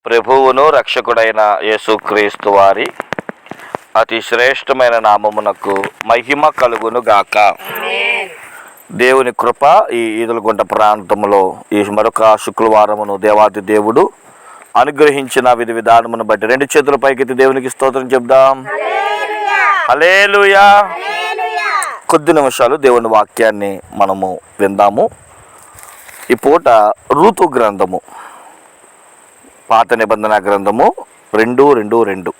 ప్రభువును రక్షకుడైన యేసుక్రీస్తు వారి అతి శ్రేష్టమైన నామమునకు మహిమ కలుగును గాక. దేవుని కృప ఈ ఈదులగుంట ప్రాంతంలో ఈ మరొక శుక్రవారమును దేవాది దేవుడు అనుగ్రహించిన విధి విధానమును బట్టి రెండు చేతుల పైకెత్తి దేవునికి స్తోత్రం చెప్దాం. హల్లెలూయా. కొద్ది నిమిషాలు దేవుని వాక్యాన్ని మనము విందాము. ఈ పూట రూతు గ్రంథము, పాత నిబంధన గ్రంథము 222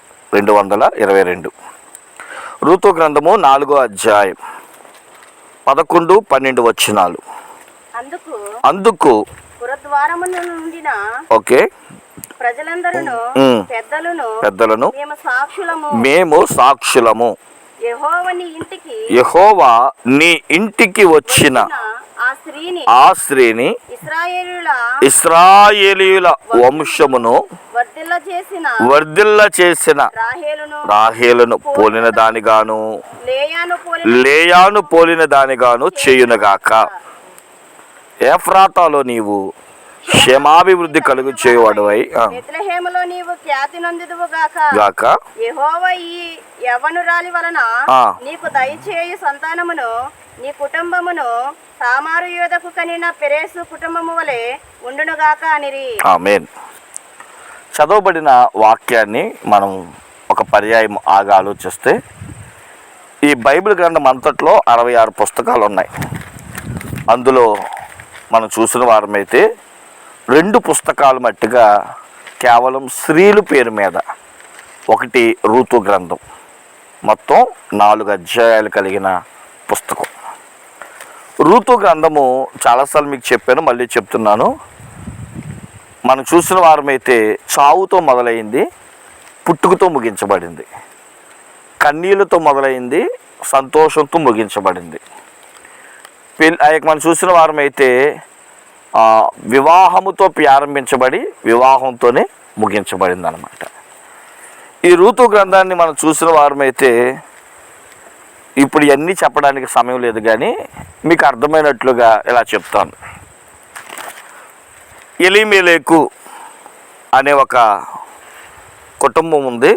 రూతు గ్రంథము 4వ అధ్యాయం 11-12 వచనాలు. అందుకు ఓకే పెద్దలను మేము సాక్షులము, యెహోవా నీ ఇంటికి వచ్చిన ఆ స్త్రీని ఇశ్రాయేలీయుల వంశమును వర్ధిల్ల చేసిన రాహేలును పోలిన దానిగాను లేయాను పోలిన దానిగాను చేయునుగాక. ఎఫ్రాతాలో నీవు క్షేమాభివృద్ధి కలుగు చేయువాడువై గాక. యెహోవా ఈ యవ్వనురాలి వలన నీకు దయచేయు సంతానమును నీ కుటుంబమును తామారు యోధకు కనిన పెరేసు కుటుంబము వలె ఉండునుగాక అనిరి. ఆమేన్. చదవబడిన వాక్యాన్ని మనం ఒక పర్యాయం ఆగా ఆలోచిస్తే ఈ బైబిల్ గ్రంథం అంతట్లో 66 పుస్తకాలు ఉన్నాయి. అందులో మనం చూసిన వారమైతే 2 పుస్తకాలు మట్టిగా కేవలం స్త్రీల పేరు మీద, ఒకటి రూతు గ్రంథం, మొత్తం 4 అధ్యాయాలు కలిగిన పుస్తకం. రూతు గ్రంథము చాలాసార్లు మీకు చెప్పాను, మళ్ళీ చెప్తున్నాను. మనం చూసిన వారమైతే చావుతో మొదలైంది, పుట్టుకతో ముగించబడింది. కన్నీళ్ళతో మొదలైంది, సంతోషంతో ముగించబడింది. మనం చూసిన వారమైతే వివాహముతో ప్రారంభించబడి వివాహంతోనే ముగించబడింది అన్నమాట. ఈ రూతు గ్రంథాన్ని మనం చూసిన వారమైతే ఇప్పుడు ఇవన్నీ చెప్పడానికి సమయం లేదు, కానీ మీకు అర్థమైనట్లుగా ఇలా చెప్తాను. ఎలీమెలెకు అనే ఒక కుటుంబం ఉంది.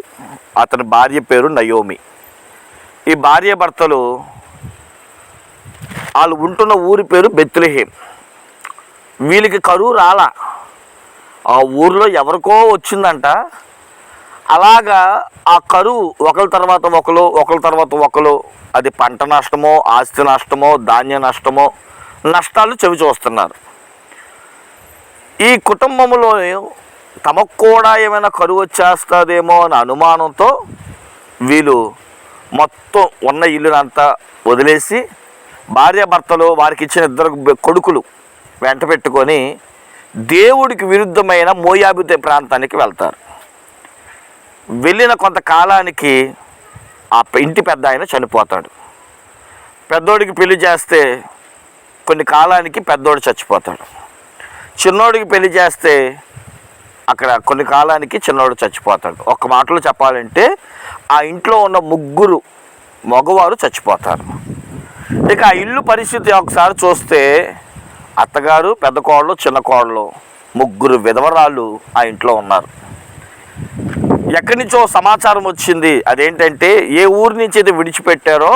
అతని భార్య పేరు నయోమి. ఈ భార్య భర్తలు వాళ్ళు ఉంటున్న ఊరి పేరు బెత్లెహేం. వీళ్ళకి కరువు రాలా, ఆ ఊరిలో ఎవరికో వచ్చిందంట. అలాగా ఆ కరువు ఒకరి తర్వాత ఒకరు, అది పంట నష్టమో, ఆస్తి నష్టమో, ధాన్య నష్టమో, నష్టాలు చవి చూస్తున్నారు. ఈ కుటుంబంలో తమకు కూడా ఏమైనా కరువు వచ్చేస్తుందేమో అని అనుమానంతో వీళ్ళు మొత్తం ఉన్న ఇల్లునంతా వదిలేసి భార్యాభర్తలు వారికి ఇచ్చిన 2 కొడుకులు వెంట పెట్టుకొని దేవుడికి విరుద్ధమైన మోయాబు ప్రాంతానికి వెళ్తారు. వెళ్ళిన కొంతకాలానికి ఆ ఇంటి పెద్ద ఆయన చనిపోతాడు. పెద్దోడికి పెళ్లి చేస్తే కొన్ని కాలానికి పెద్దోడు చచ్చిపోతాడు. చిన్నోడికి పెళ్లి చేస్తే అక్కడ కొన్ని కాలానికి చిన్నోడు చచ్చిపోతాడు. ఒక్క మాటలో చెప్పాలంటే ఆ ఇంట్లో ఉన్న 3 మగవారు చచ్చిపోతారు. ఇక ఆ ఇల్లు పరిస్థితి ఒకసారి చూస్తే అత్తగారు, పెద్ద కోడలు, చిన్న కోడలు, 3 విధవరాళ్ళు ఆ ఇంట్లో ఉన్నారు. ఎక్కడి నుంచో సమాచారం వచ్చింది. అదేంటంటే ఏ ఊరి నుంచి అయితే విడిచిపెట్టారో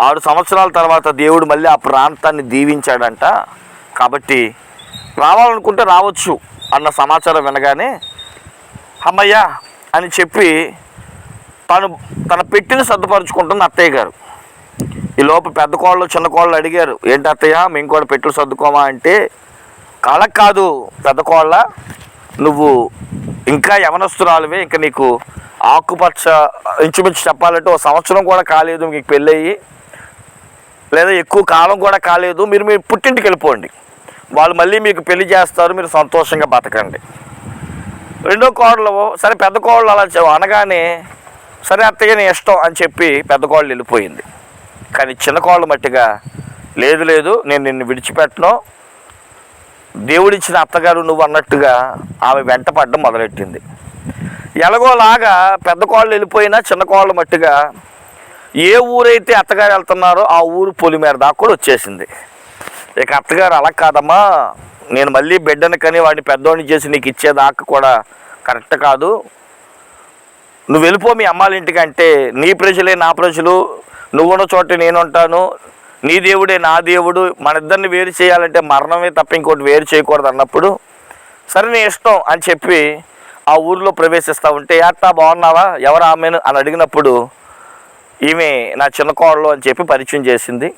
6 సంవత్సరాల తర్వాత దేవుడు మళ్ళీ ఆ ప్రాంతాన్ని దీవించాడంట. కాబట్టి రావాలనుకుంటే రావచ్చు అన్న సమాచారం వినగానే అమ్మయ్య అని చెప్పి తన పెట్టిన సర్దుపరుచుకుంటుంది అత్తయ్య గారు. ఈ లోపు పెద్ద కోళ్ళు చిన్న కోళ్ళు అడిగారు, ఏంటి అత్తయ్య మేము కూడా పెట్టులు సర్దుకోమా అంటే, కాళ్ళకు కాదు పెద్ద కోళ్ళ, నువ్వు ఇంకా యవనస్తురాలువే, ఇంకా నీకు ఆకుపచ్చ ఇంచుమించు చెప్పాలంటే 1 సంవత్సరం కూడా కాలేదు మీకు పెళ్ళయ్యి, లేదా ఎక్కువ కాలం కూడా కాలేదు, మీరు పుట్టింటికి వెళ్ళిపోండి, వాళ్ళు మళ్ళీ మీకు పెళ్లి చేస్తారు, మీరు సంతోషంగా బతకండి. రెండో కోడలు సరే, పెద్ద కోళ్ళు అలా అనగానే సరే అత్తయ్య నీ ఇష్టం అని చెప్పి పెద్ద కోళ్ళు వెళ్ళిపోయింది. కానీ చిన్న కోళ్ళు మట్టిగా లేదు నేను నిన్ను విడిచిపెట్టను, దేవుడిచ్చిన అత్తగారు నువ్వు అన్నట్టుగా ఆమె వెంట పడడం మొదలెట్టింది. ఎలాగోలాగా పెద్ద కోళ్ళు వెళ్ళిపోయినా చిన్న కోళ్ళ మట్టిగా ఏ ఊరైతే అత్తగారు వెళ్తున్నారో ఆ ఊరు పొలిమేర దాకా కూడా వచ్చేసింది. ఇక అత్తగారు అలా కాదమ్మా, నేను మళ్ళీ బిడ్డను కని వాడిని పెద్దోడిని చేసి నీకు ఇచ్చేదాకా కూడా కరెక్ట్ కాదు. నువ్వు వెళ్ళిపో మీ అమ్మాళ్ళ ఇంటికి అంటే, నీ ప్రజలే నా ప్రజలు, నువ్వున్న చోట నేను ఉంటాను, నీ దేవుడే నా దేవుడు, మన ఇద్దరిని వేరు చేయాలంటే మరణమే తప్ప ఇంకోటి వేరు చేయకూడదు అన్నప్పుడు, సరే నీ ఇష్టం అని చెప్పి ఆ ఊరిలో ప్రవేశిస్తూ ఉంటే, అట్టా బాగున్నావా, ఎవరు ఆమెను అని అడిగినప్పుడు, ఈమె నా చిన్న కోడలు అని చెప్పి పరిచయం చేసింది.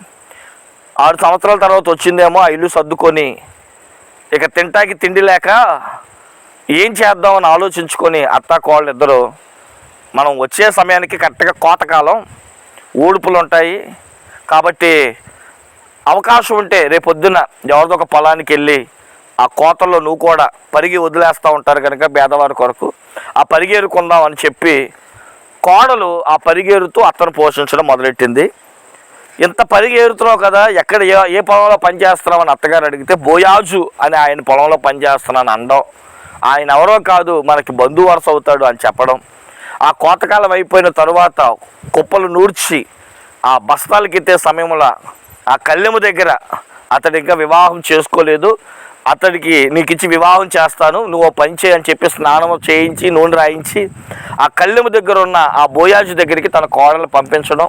6 సంవత్సరాల తర్వాత వచ్చిందేమో ఆ ఇల్లు సర్దుకొని, ఇక తింటాకి తిండి లేక ఏం చేద్దామని ఆలోచించుకొని అత్త కోళ్ళు ఇద్దరు, మనం వచ్చే సమయానికి కరెక్ట్గా కోతకాలం, ఊడుపులు ఉంటాయి కాబట్టి అవకాశం ఉంటే రేపొద్దున ఎవరిదో ఒక పొలానికి వెళ్ళి ఆ కోతల్లో నువ్వు కూడా పరిగి వదిలేస్తూ ఉంటారు కనుక పేదవారి కొరకు ఆ పరిగేరుకుందాం అని చెప్పి కోడలు ఆ పరిగేరుతూ అత్తను పోషించడం మొదలెట్టింది. ఇంత పరిగెడుతున్నావు కదా, ఎక్కడ ఏ పొలంలో పనిచేస్తున్నావు అని అత్తగారు అడిగితే, బోయాజు అని ఆయన పొలంలో పనిచేస్తున్నాను అనడం, ఆయన ఎవరో కాదు మనకి బంధువు వరుస అవుతాడు అని చెప్పడం. ఆ కోతకాలం అయిపోయిన తరువాత కుప్పలు నూర్చి ఆ బస్తాలకి ఎత్తే సమయంలో ఆ కళ్ళెము దగ్గర, అతడు ఇంకా వివాహం చేసుకోలేదు, అతడికి నీకు ఇచ్చి వివాహం చేస్తాను, నువ్వు పని చేయని చెప్పి స్నానం చేయించి నూనె రాయించి ఆ కళ్ళెము దగ్గర ఉన్న ఆ బోయాజు దగ్గరికి తన కోడలు పంపించడం.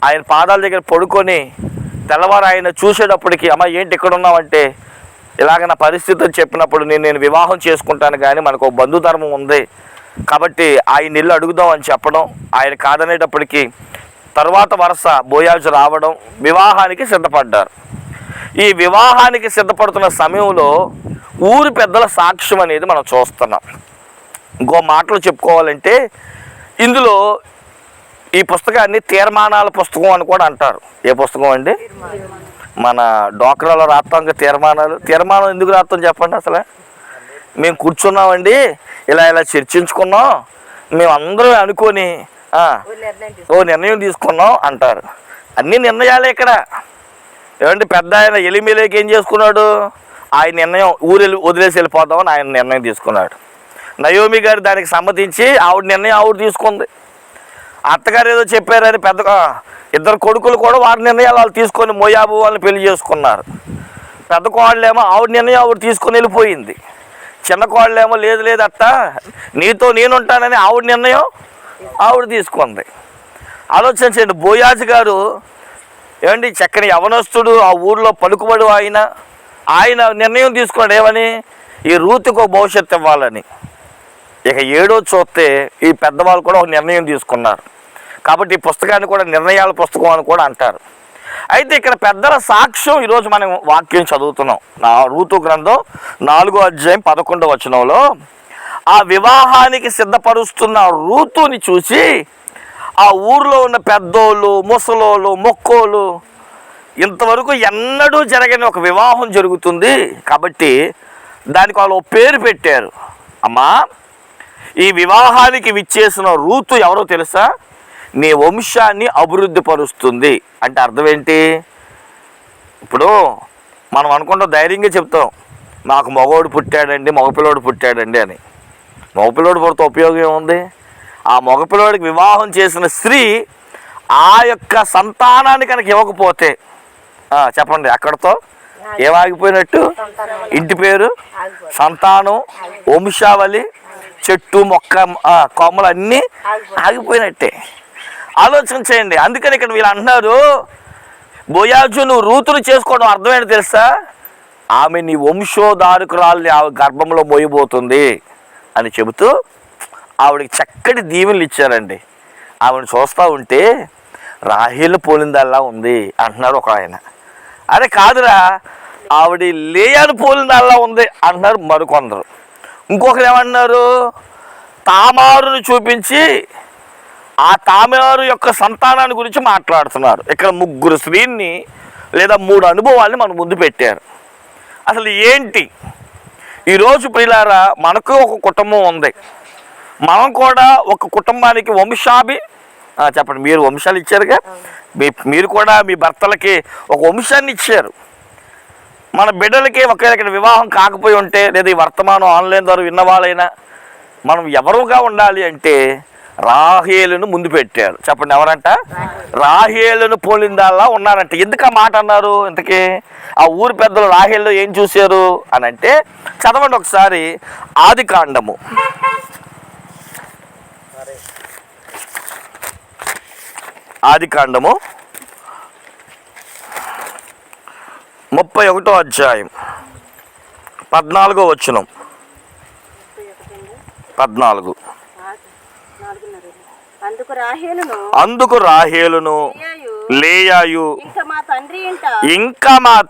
ఆయన పాదాల దగ్గర పడుకొని తెల్లవారు ఆయన చూసేటప్పటికి, అమ్మ ఏంటి ఇక్కడ ఉన్నావంటే, ఇలాగ నా పరిస్థితి చెప్పినప్పుడు నేను వివాహం చేసుకుంటాను కానీ మనకు ఒక బంధుధర్మం ఉంది కాబట్టి ఆయన ఇల్లు అడుగుదాం అని చెప్పడం. ఆయన కాదనేటప్పటికీ తర్వాత వరుస బోయాజు రావడం, వివాహానికి సిద్ధపడ్డారు. ఈ వివాహానికి సిద్ధపడుతున్న సమయంలో ఊరి పెద్దల సాక్ష్యం అనేది మనం చూస్తున్నాం. ఇంకో మాటలు చెప్పుకోవాలంటే, ఇందులో ఈ పుస్తకాన్ని తీర్మానాల పుస్తకం అని కూడా అంటారు. ఏ పుస్తకం అండి? మన డోక్రాలో రాస్తాం తీర్మానం ఎందుకు రాస్తాం చెప్పండి. అసలు మేము కూర్చున్నామండి, ఇలా చర్చించుకున్నాం, మేము అందరం అనుకొని ఓ నిర్ణయం తీసుకున్నాం అంటారు. అన్ని నిర్ణయాలే ఇక్కడ. ఏమంటే పెద్ద ఆయన ఎలిమిలేకి ఏం చేసుకున్నాడు, ఆయన నిర్ణయం ఊరు వదిలేసి వెళ్ళిపోతామని ఆయన నిర్ణయం తీసుకున్నాడు. నయోమి గారు దానికి సమ్మతించి ఆవిడ నిర్ణయం ఆవిడ తీసుకుంది. అత్తగారు ఏదో చెప్పారని ఇద్దరు కొడుకులు కూడా వారి నిర్ణయాలు వాళ్ళు తీసుకొని మోయాబు వాళ్ళని పెళ్లి చేసుకున్నారు. పెద్ద కోడలేమో ఆవిడ నిర్ణయం ఆవిడ తీసుకొని వెళ్ళిపోయింది. చిన్న కోడలేమో లేదు అత్త నీతో నేనుంటానని ఆవిడ నిర్ణయం ఆవిడ తీసుకుంది. ఆలోచించండి, బోయాజు గారు ఏమండి చక్కని యవనస్తుడు, ఆ ఊర్లో పలుకుబడి ఆయన నిర్ణయం తీసుకున్నాడు ఏమని, ఈ రూతుకు ఒక భవిష్యత్తు ఇవ్వాలని. ఇక 7వ చూస్తే ఈ పెద్దవాళ్ళు కూడా ఒక నిర్ణయం తీసుకున్నారు. కాబట్టి ఈ పుస్తకాన్ని కూడా నిర్ణయాల పుస్తకం అని కూడా అంటారు. అయితే ఇక్కడ పెద్దల సాక్ష్యం ఈరోజు మనం వాక్యం చదువుతున్నాం. రూతు గ్రంథం 4వ అధ్యాయం 11వ వచనంలో ఆ వివాహానికి సిద్ధపరుస్తున్న రూతుని చూసి ఆ ఊర్లో ఉన్న పెద్దోళ్ళు, ముసలోళ్ళు, మొక్కోళ్ళు, ఇంతవరకు ఎన్నడూ జరగని ఒక వివాహం జరుగుతుంది కాబట్టి దానికి వాళ్ళు పేరు పెట్టారు. అమ్మా, ఈ వివాహానికి విచ్చేసిన రూతు ఎవరో తెలుసా? నీ వంశాన్ని అభివృద్ధి పరుస్తుంది. అంటే అర్థం ఏంటి? ఇప్పుడు మనం అనుకుంటాం, ధైర్యంగా చెప్తాం, మాకు మగవాడు పుట్టాడండి, మగపిల్లోడు పుట్టాడండి అని. మగపిల్లోడు పుడితే ఉపయోగం ఏముంది? ఆ మగపిల్లోడికి వివాహం చేసిన స్త్రీ ఆ యొక్క సంతానాన్ని కనుక ఇవ్వకపోతే చెప్పండి, అక్కడతో ఏమాగిపోయినట్టు? ఇంటి పేరు, సంతానం, వంశావళి, చెట్టు మొక్క కొమ్మలు అన్నీ ఆగిపోయినట్టే. ఆలోచన చేయండి. అందుకని ఇక్కడ వీళ్ళు అంటున్నారు, బోయాజు నువ్వు రూతులు చేసుకోవడం అర్థమైంది తెలుసా? ఆమె నీ వంశోధారకురాల్ని ఆమె గర్భంలో మోయబోతుంది అని చెబుతూ ఆవిడకి చక్కటి దీవెనలు ఇచ్చారండి. ఆవిడని చూస్తూ ఉంటే రాహేలు పోలిందల్లా ఉంది అంటున్నారు ఒక ఆయన. అరే కాదురా, ఆవిడ లేయాను పోలిందల్లా ఉంది అంటున్నారు మరికొందరు. ఇంకొకరు ఏమన్నారు, తామారును చూపించి ఆ తామారు యొక్క సంతానాన్ని గురించి మాట్లాడుతున్నారు. ఇక్కడ 3 స్త్రీని లేదా 3 అనుభవాల్ని మన ముందు పెట్టారు. అసలు ఏంటి? ఈరోజు ప్రియులారా, మనకు ఒక కుటుంబం ఉంది, మనం కూడా ఒక కుటుంబానికి చెప్పండి, మీరు వంశాలు ఇచ్చారుగా, మీరు కూడా మీ భర్తలకి ఒక వంశాన్ని ఇచ్చారు. మన బిడ్డలకి ఒకవేళ ఇక్కడ వివాహం కాకపోయి ఉంటే, లేదా ఈ వర్తమానం ఆన్లైన్ ద్వారా విన్నవాళ్ళైనా మనం ఎవరుగా ఉండాలి అంటే రాహేలును ముందు పెట్టాడు. చెప్పండి ఎవరంట? రాహేలును పోలిందాల్లా ఉన్నారంట. ఎందుకు ఆ మాట అన్నారు? ఇంతకీ ఆ ఊరి పెద్దలు రాహేలులో ఏం చూశారు అని అంటే, చదవండి ఒకసారి ఆదికాండము. ఆదికాండము 31వ అధ్యాయం 14వ వచనం. 14. అందుకు రాహేలును లేయాయు ఇంకా మా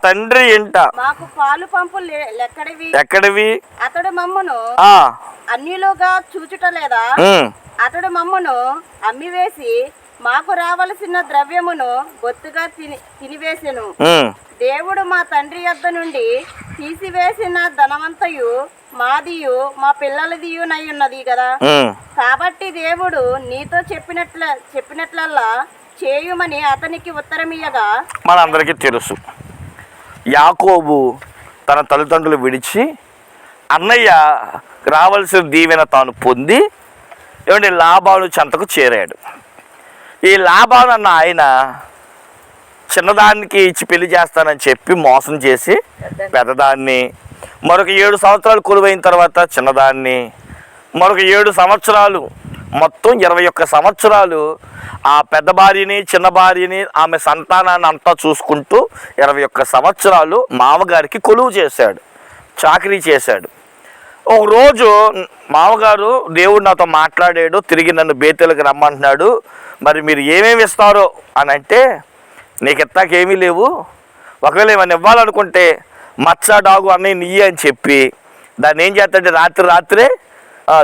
తండ్రి ఇంట మాకు పాలు పంపులు ఎక్కడివి? అతడు మమ్మను అన్యులుగా చూచుట లేదా? అతడు మమ్మను అమ్మివేసి మాకు రావలసిన ద్రవ్యమును బొత్తుగా తినివేసెను. దేవుడు మా తండ్రి యొద్ద నుండి తీసివేసిన ధనమంతయు మాదియు మా పిల్లలదియునై ఉన్నది కదా. కాబట్టి దేవుడు నీతో చెప్పినట్లల్లా చేయుమని అతనికి ఉత్తరమియ్యగా, మనందరికీ తెలుసు యాకోబు తన తల్లిదండ్రులు విడిచి అన్నయ్య రావాల్సిన దీవెన తాను పొంది ఏమంటే లాబాను చెంతకు చేరాడు. ఈ లాబాను అన్న ఆయన చిన్నదానికి ఇచ్చి పెళ్లి చేస్తానని చెప్పి మోసం చేసి పెద్దదాన్ని, మరొక 7 సంవత్సరాలు కొలువైన తర్వాత చిన్నదాన్ని, మరొక 7 సంవత్సరాలు, మొత్తం 21 సంవత్సరాలు ఆ పెద్ద భార్యని చిన్న భార్యని ఆమె సంతానాన్ని అంతా చూసుకుంటూ 21 సంవత్సరాలు మామగారికి కొలువు చేశాడు, చాకరీ చేశాడు. ఒకరోజు మామగారు దేవుడు నాతో మాట్లాడాడు, తిరిగి నన్ను బేతేలకు రమ్మంటున్నాడు, మరి మీరు ఏమేమి ఇస్తారో అని అంటే, నీకు ఎత్తాకేమీ లేవు, ఒకవేళ ఏమైనా ఇవ్వాలనుకుంటే మచ్చ డాగు అన్నయ్య నెయ్యి అని చెప్పి దాన్ని ఏం చేస్తాడంటే రాత్రే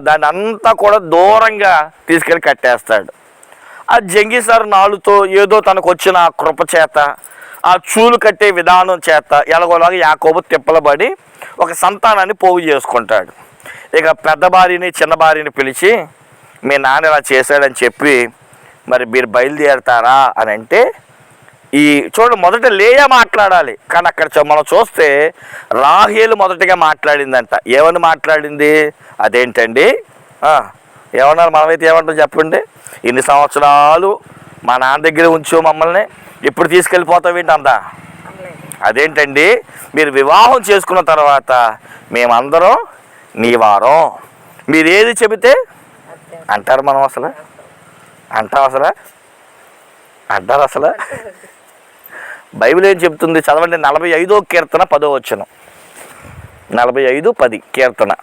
దాన్ని అంతా కూడా దూరంగా తీసుకెళ్ళి కట్టేస్తాడు. ఆ జంగీసార్ నాలుతో ఏదో తనకు వచ్చిన ఆ కృప చేత, ఆ చూలు కట్టే విధానం చేత ఎలాగోలాగా యాకోబు తిప్పలబడి ఒక సంతానాన్ని పోగు చేసుకుంటాడు. ఇక పెద్ద భార్యని చిన్న భార్యని పిలిచి మీ నాన్న ఇలా చేశాడని చెప్పి మరి మీరు బయలుదేరతారా అని అంటే, ఈ చూడండి మొదట లేయా మాట్లాడాలి, కానీ అక్కడ మనం చూస్తే రాహేలు మొదటగా మాట్లాడిందంట. ఏమని మాట్లాడింది? అదేంటండి ఏమన్నారు? మనమైతే ఏమంటాం చెప్పండి? ఇన్ని సంవత్సరాలు మా నాన్న దగ్గర ఉంచు మమ్మల్ని, ఇప్పుడు తీసుకెళ్ళిపోతావు ఏంటి అంతా? అదేంటండి మీరు వివాహం చేసుకున్న తర్వాత మేమందరం నీ వారం, మీరు ఏది చెబితే అంటారు. మనం అసలు అంటారు అసలు? బైబిల్ ఏం చెప్తుంది? చదవండి 45వ కీర్తన 10వ వచనం. 45:10 కీర్తన.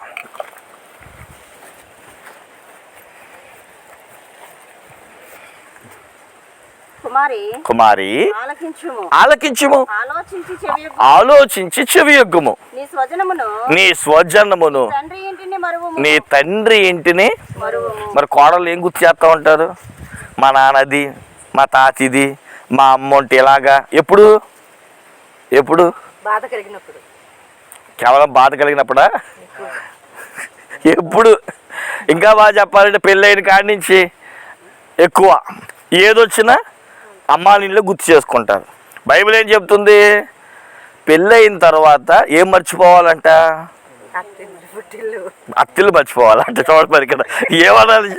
కుమారి ఆలకించుము, ఆలోచించి చెవియొగ్గుము, నీ స్వజనమును నీ తండ్రి ఇంటిని. మరి కోడలు ఏం గుర్తు చేస్తూ ఉంటారు? మా నాన్నది, మా తాతిది, మా అమ్మ ఉంటే ఇలాగా. ఎప్పుడు బాధ కలిగినప్పుడు, కేవలం బాధ కలిగినప్పుడా? ఎప్పుడు? ఇంకా బాగా చెప్పాలంటే పెళ్ళైన కాడి నుంచి ఎక్కువ ఏదొచ్చినా అమ్మా నీళ్ళు గుర్తు చేసుకుంటారు. బైబిల్ ఏం చెప్తుంది? పెళ్ళయిన తర్వాత ఏం మర్చిపోవాలంట? అత్తిళ్ళు మర్చిపోవాలంట. చూడమని ఇక్కడ ఏమనాలి?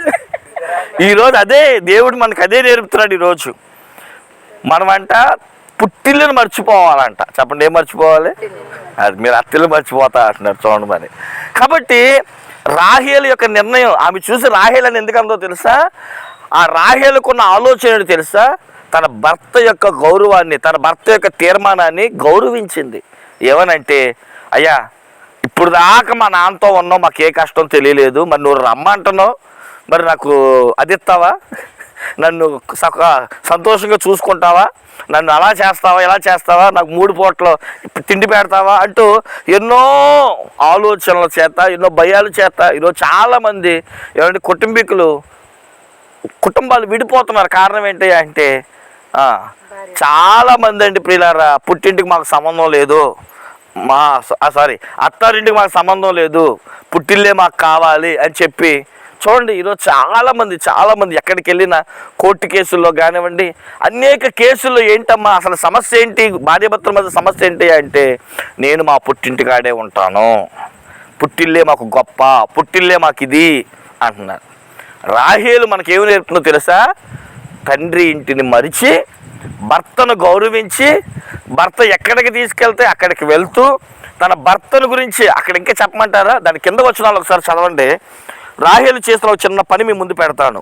ఈరోజు అదే దేవుడు మనకు అదే నేర్పుతున్నాడు. ఈరోజు మనమంట పుట్టిల్లుని మర్చిపోవాలంట. చెప్పండి, ఏం మర్చిపోవాలి? అది మీరు అత్తిళ్ళు మర్చిపోతా అంటున్నారు. చూడండి మరి. కాబట్టి రాహేలు యొక్క నిర్ణయం, ఆమె చూసి రాహేలు అని ఎందుకు అందో తెలుసా? ఆ రాహేలుకున్న ఆలోచన తెలుసా? తన భర్త యొక్క గౌరవాన్ని, తన భర్త యొక్క తీర్మానాన్ని గౌరవించింది. ఏమనంటే, అయ్యా ఇప్పుడు దాకా మా నాన్నతో ఉన్నావు, మాకు ఏ కష్టం తెలియలేదు, మరి నువ్వు రమ్మంటున్నావు, మరి నాకు అది ఇస్తావా? నన్ను సంతోషంగా చూసుకుంటావా? నన్ను అలా చేస్తావా, ఇలా చేస్తావా? నాకు 3 పూటలు తిండి పెడతావా? అంటూ ఎన్నో ఆలోచనల చేత, ఎన్నో భయాల చేత ఈరోజు చాలామంది ఏమంటే కుటుంబాలు విడిపోతున్నారు. కారణం ఏంటి అంటే, చాలామంది అండి ప్రియులారా, పుట్టింటికి మాకు సంబంధం లేదు, అత్తారింటికి మాకు సంబంధం లేదు, పుట్టిల్లే మాకు కావాలి అని చెప్పి. చూడండి ఈరోజు చాలామంది ఎక్కడికి వెళ్ళినా కోర్టు కేసుల్లో కానివ్వండి, అనేక కేసుల్లో ఏంటమ్మా అసలు సమస్య ఏంటి? భార్యాభర్తల మధ్య సమస్య ఏంటి అంటే, నేను మా పుట్టింటికాడే ఉంటాను, పుట్టిల్లే మాకు గొప్ప, పుట్టిల్లే మాకు ఇది అంటున్నారు. రాహేలు మనకేమి నేర్పుతుందో తెలుసా? తండ్రి ఇంటిని మరిచి భర్తను గౌరవించి, భర్త ఎక్కడికి తీసుకెళ్తే అక్కడికి వెళ్తూ తన భర్తను గురించి అక్కడ ఇంకా చెప్పమంటారా? దాని కింద వచనాలు ఒకసారి చదవండి. రాహేలు చేసిన ఒక చిన్న పని మీ ముందు పెడతాను.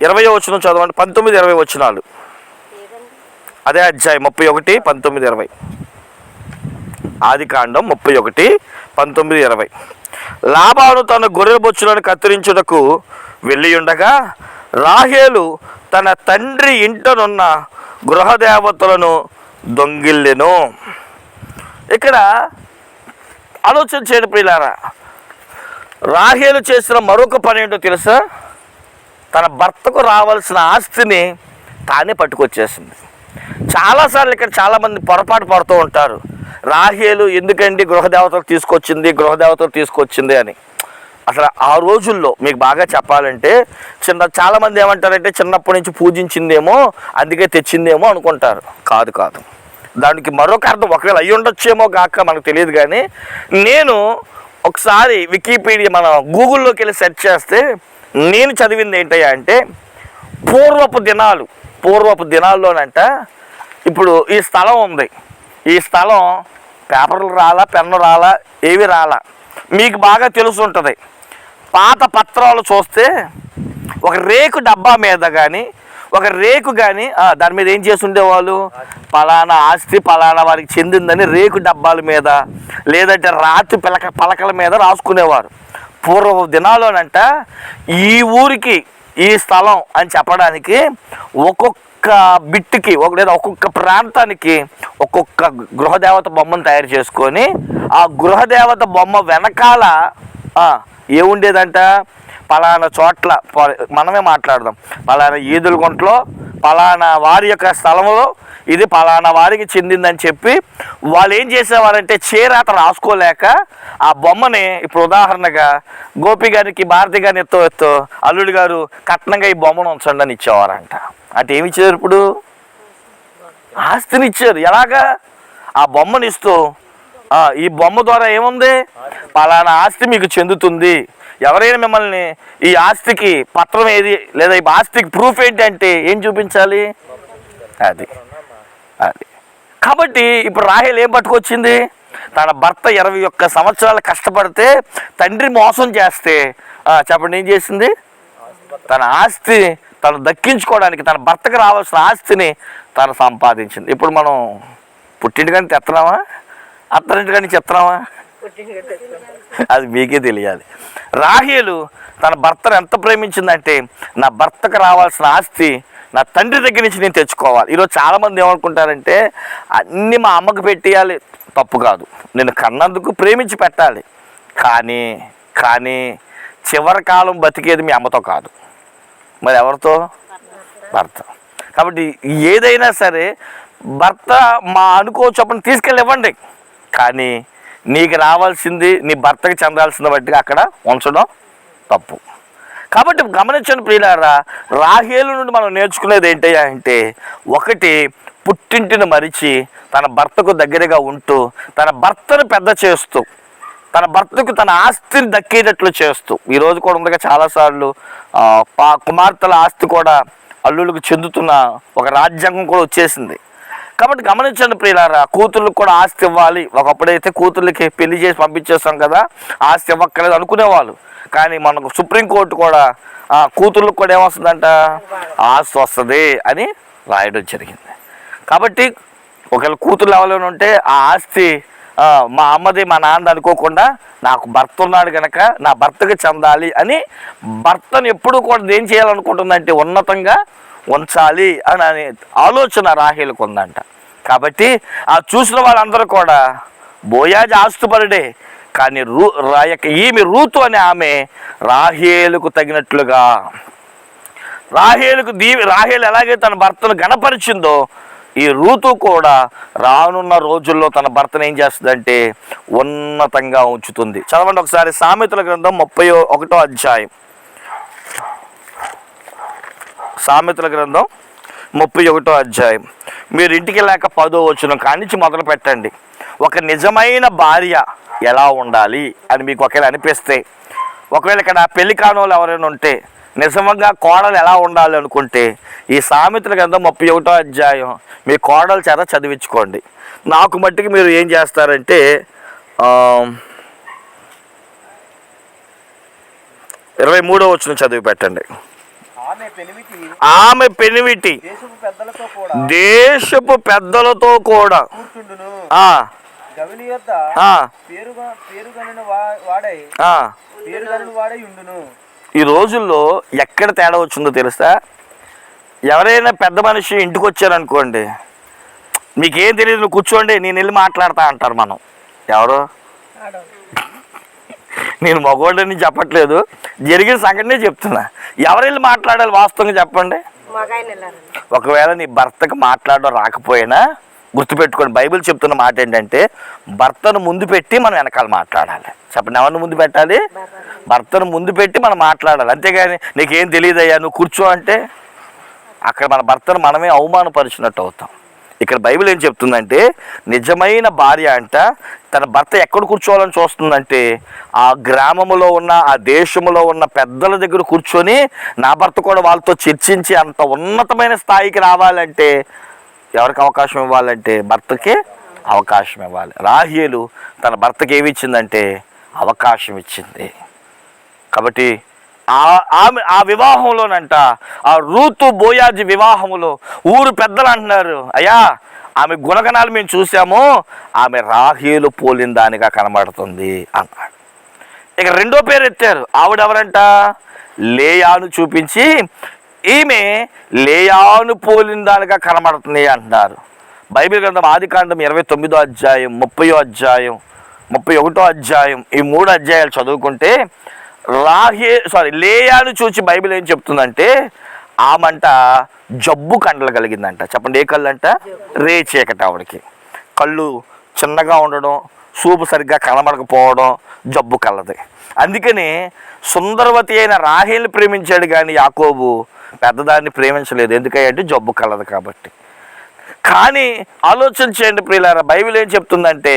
20వ వచనం చదవండి, 19, 20 వచనాలు. అదే అధ్యాయం 31, 19, 20. ఆదికాండం 31, 19, 20. లాబాను తన గొర్రెల బొచ్చులను కత్తిరించుటకు వెళ్ళి ఉండగా రాహేలు తన తండ్రి ఇంటనున్న గృహదేవతలను దొంగిల్లెను. ఇక్కడ ఆలోచన చేయండి ప్రియులారా, రాహేలు చేసిన మరొక పని ఏంటో తెలుసా? తన భర్తకు రావాల్సిన ఆస్తిని తానే పట్టుకొచ్చేసింది. చాలాసార్లు ఇక్కడ చాలామంది పొరపాటు పడుతూ ఉంటారు. రాహేలు ఎందుకండి గృహదేవతలు తీసుకొచ్చింది అని. అసలు ఆ రోజుల్లో మీకు బాగా చెప్పాలంటే చాలామంది ఏమంటారంటే చిన్నప్పటి నుంచి పూజించిందేమో అందుకే తెచ్చిందేమో అనుకుంటారు. కాదు, దానికి మరొక అర్థం ఒకవేళ అయ్యి ఉండొచ్చేమో కాక మనకు తెలియదు. కానీ నేను ఒకసారి వికీపీడియా మన గూగుల్లోకి వెళ్ళి సెర్చ్ చేస్తే నేను చదివింది ఏంటయ్యా అంటే, పూర్వపు దినాల్లోనంట ఇప్పుడు ఈ స్థలం ఉంది. ఈ స్థలం పేపర్లు రాలా, పెన్ను రాలా, ఏవి రాలా. మీకు బాగా తెలుసు ఉంటుంది. పాత పత్రాలు చూస్తే ఒక రేకు డబ్బా మీద కానీ దాని మీద ఏం చేసి ఉండేవాళ్ళు? పలానా ఆస్తి పలానా వారికి చెందిందని రేకు డబ్బాల మీద లేదంటే రాతి పలకల మీద రాసుకునేవారు. పూర్వ దినాల్లోనంట ఈ ఊరికి ఈ స్థలం అని చెప్పడానికి ఒక్కొక్క బిట్టుకి లేదా ఒక్కొక్క ప్రాంతానికి ఒక్కొక్క గృహదేవత బొమ్మను తయారు చేసుకొని ఆ గృహదేవత బొమ్మ వెనకాల ఏముండేదంట? పలానా చోట్ల మనమే మాట్లాడదాం, పలానా ఈదుల గుంటలో పలానా వారి యొక్క స్థలంలో ఇది పలానా వారికి చెందిందని చెప్పి వాళ్ళు ఏం చేసేవారంటే చేరాత రాసుకోలేక ఆ బొమ్మని ఇప్పుడు ఉదాహరణగా గోపి గారికి భారతి గారిని ఎత్తు అల్లుడి గారు కట్నంగా ఈ బొమ్మను ఉంచండి అని ఇచ్చేవారంట. అంటే ఏమి ఇచ్చారు? ఇప్పుడు ఆస్తిని ఇచ్చారు. ఎలాగా? ఆ బొమ్మని ఇస్తూ ఈ బొమ్మ ద్వారా ఏముంది? పలానా ఆస్తి మీకు చెందుతుంది. ఎవరైనా మిమ్మల్ని ఈ ఆస్తికి పత్రం ఏది లేదా ఈ ఆస్తికి ప్రూఫ్ ఏంటి అంటే ఏం చూపించాలి? అది కాబట్టి ఇప్పుడు రాహేలు ఏం పట్టుకొచ్చింది? తన భర్త 21 సంవత్సరాలు కష్టపడితే తండ్రి మోసం చేస్తే చెప్పండి ఏం చేసింది? తన ఆస్తి తను దక్కించుకోవడానికి తన భర్తకు రావాల్సిన ఆస్తిని తను సంపాదించింది. ఇప్పుడు మనం పుట్టింటికని తెస్తున్నామా, అత్తరింటికని చెప్తున్నామా? అది మీకే తెలియాలి. రాహేలు తన భర్తను ఎంత ప్రేమించిందంటే నా భర్తకు రావాల్సిన ఆస్తి నా తండ్రి దగ్గర నుంచి నేను తెచ్చుకోవాలి. ఈరోజు చాలామంది ఏమనుకుంటారంటే అన్నీ మా అమ్మకు పెట్టేయాలి. తప్పు కాదు, నేను కన్నందుకు ప్రేమించి పెట్టాలి. కానీ చివరి కాలం బతికేది మీ అమ్మతో కాదు, మరి ఎవరితో? భర్త. కాబట్టి ఏదైనా సరే భర్త మా అనుకోవచ్చు అప్పుడు తీసుకెళ్ళి ఇవ్వండి, కానీ నీకు రావాల్సింది నీ భర్తకి చెందాల్సిన బట్టిగా అక్కడ ఉంచడం తప్పు. కాబట్టి గమనించండి ప్రియులారా, రాహేలు నుండి మనం నేర్చుకునేది ఏంటి అంటే, ఒకటి పుట్టింటిని మరిచి తన భర్తకు దగ్గరగా ఉంటూ తన భర్తను పెద్ద చేస్తూ తన భర్తకు తన ఆస్తిని దక్కేటట్లు చేస్తూ. ఈరోజు కూడా ఉండగా చాలాసార్లు కుమార్తెల ఆస్తి కూడా అల్లులకు చెందుతున్న ఒక రాజ్యాంగం కూడా వచ్చేసింది. కాబట్టి గమనించండి ప్రియులారా, కూతుర్లకు కూడా ఆస్తి ఇవ్వాలి. ఒకప్పుడైతే కూతుర్లకి పెళ్లి చేసి పంపించేస్తాం కదా, ఆస్తి ఇవ్వక్కర్లేదు అనుకునేవాళ్ళు. కానీ మనకు సుప్రీంకోర్టు కూడా కూతుర్లకు కూడా ఏమొస్తుందంట? ఆస్తి వస్తుంది అని రాయడం జరిగింది. కాబట్టి ఒకవేళ కూతుర్లు ఎవరైనా ఉంటే ఆ ఆస్తి మా అమ్మది మా నాన్నది అనుకోకుండా నాకు భర్త ఉన్నాడు కనుక నా భర్తకి చెందాలి అని భర్తను ఎప్పుడు కూడా ఏం చేయాలనుకుంటుందంటే ఉన్నతంగా ఉంచాలి అని ఆలోచన రాహేలుకు ఉందంట. కాబట్టి ఆ చూసిన వాళ్ళందరూ కూడా బోయాజు ఆస్తుపరుడే, కానీ ఈమె రూతు అనే ఆమె రాహేలుకు తగినట్లుగా రాహేలు ఎలాగైతే తన భర్తను గణపరిచిందో ఈ రూతు కూడా రానున్న రోజుల్లో తన భర్తను ఏం చేస్తుందంటే ఉన్నతంగా ఉంచుతుంది. చదవండి ఒకసారి సామెతల గ్రంథం 31వ అధ్యాయం. సామెతల గ్రంథం 31వ అధ్యాయం. మీరు ఇంటికి లేక 10వ వచనం కానించి మొదలు పెట్టండి. ఒక నిజమైన భార్య ఎలా ఉండాలి అని మీకు ఒకవేళ అనిపిస్తే ఒకవేళ ఇక్కడ పెళ్లి కానోళ్ళు ఎవరైనా ఉంటే నిజంగా కోడలు ఎలా ఉండాలి అనుకుంటే ఈ సామెతల గ్రంథం 31వ అధ్యాయం మీ కోడలు చేత చదివించుకోండి. నాకు మట్టికి మీరు ఏం చేస్తారంటే 23వ వచనం చదివి పెట్టండి. ఆమె పెనివిటి దేశపు పెద్దలతో కూడా ఈ రోజుల్లో ఎక్కడ తేడా వచ్చిందో తెలుసా? ఎవరైనా పెద్ద మనిషి ఇంటికి వచ్చారనుకోండి, మీకేం తెలియదు, నువ్వు కూర్చోండి నేను వెళ్ళి మాట్లాడతా అంటారు. మనం ఎవరు, నేను మగవాళ్ళని చెప్పట్లేదు, జరిగిన సంఘటనే చెప్తున్నా. ఎవరు వెళ్ళి మాట్లాడాలి వాస్తవంగా చెప్పండి? ఒకవేళ నీ భర్తకు మాట్లాడడం రాకపోయినా గుర్తుపెట్టుకోండి, బైబిల్ చెప్తున్న మాట ఏంటంటే భర్తను ముందు పెట్టి మనం వెనకాల మాట్లాడాలి. చెప్పండి, ఎవరిని ముందు పెట్టాలి? భర్తను ముందు పెట్టి మనం మాట్లాడాలి. అంతేగాని నీకేం తెలియదయ్యా నువ్వు కూర్చో అంటే అక్కడ మన భర్తను మనమే అవమానపరిచినట్టు అవుతాం. ఇక్కడ బైబిల్ ఏం చెప్తుందంటే నిజమైన భార్య అంట తన భర్త ఎక్కడ కూర్చోవాలని చూస్తుందంటే ఆ గ్రామంలో ఉన్న ఆ దేశంలో ఉన్న పెద్దల దగ్గర కూర్చొని నా భర్త కూడా వాళ్ళతో చర్చించి అంత ఉన్నతమైన స్థాయికి రావాలంటే ఎవరికి అవకాశం ఇవ్వాలంటే భర్తకే అవకాశం ఇవ్వాలి. రాహేలు తన భర్తకి ఏమి ఇచ్చిందంటే అవకాశం ఇచ్చింది. కాబట్టి ఆమె ఆ వివాహంలోనంట ఆ రూతు బోయాజి వివాహంలో ఊరు పెద్దలు అంటున్నారు, అయ్యా ఆమె గుణగణాలు మేము చూసాము, ఆమె రాహేలు పోలిన దానిగా కనబడుతుంది అన్నాడు. ఇక రెండో పేరు ఎత్తారు, ఆవిడెవరంట? లేయాను చూపించి ఈమె లేయాను పోలిన దానిగా కనబడుతుంది అంటున్నారు. బైబిల్ గ్రంథం ఆదికాండం 29వ అధ్యాయం 30వ అధ్యాయం 31వ అధ్యాయం ఈ 3 అధ్యాయాలు చదువుకుంటే లేయాను చూసి బైబిల్ ఏం చెప్తుందంటే ఆమంట జబ్బు కండలు కలిగిందంట. చెప్పండి, ఏ కళ్ళు అంట? రేచీకటి. ఆవిడకి కళ్ళు చిన్నగా ఉండడం, చూపు సరిగ్గా కనబడకపోవడం జబ్బు కలది. అందుకని సుందరవతి అయిన రాహేల్ని ప్రేమించాడు కానీ యాకోబు పెద్దదాన్ని ప్రేమించలేదు. ఎందుకంటే జబ్బు కలదు కాబట్టి. కానీ ఆలోచన చేయండి ప్రియులారా, బైబిల్ ఏం చెప్తుందంటే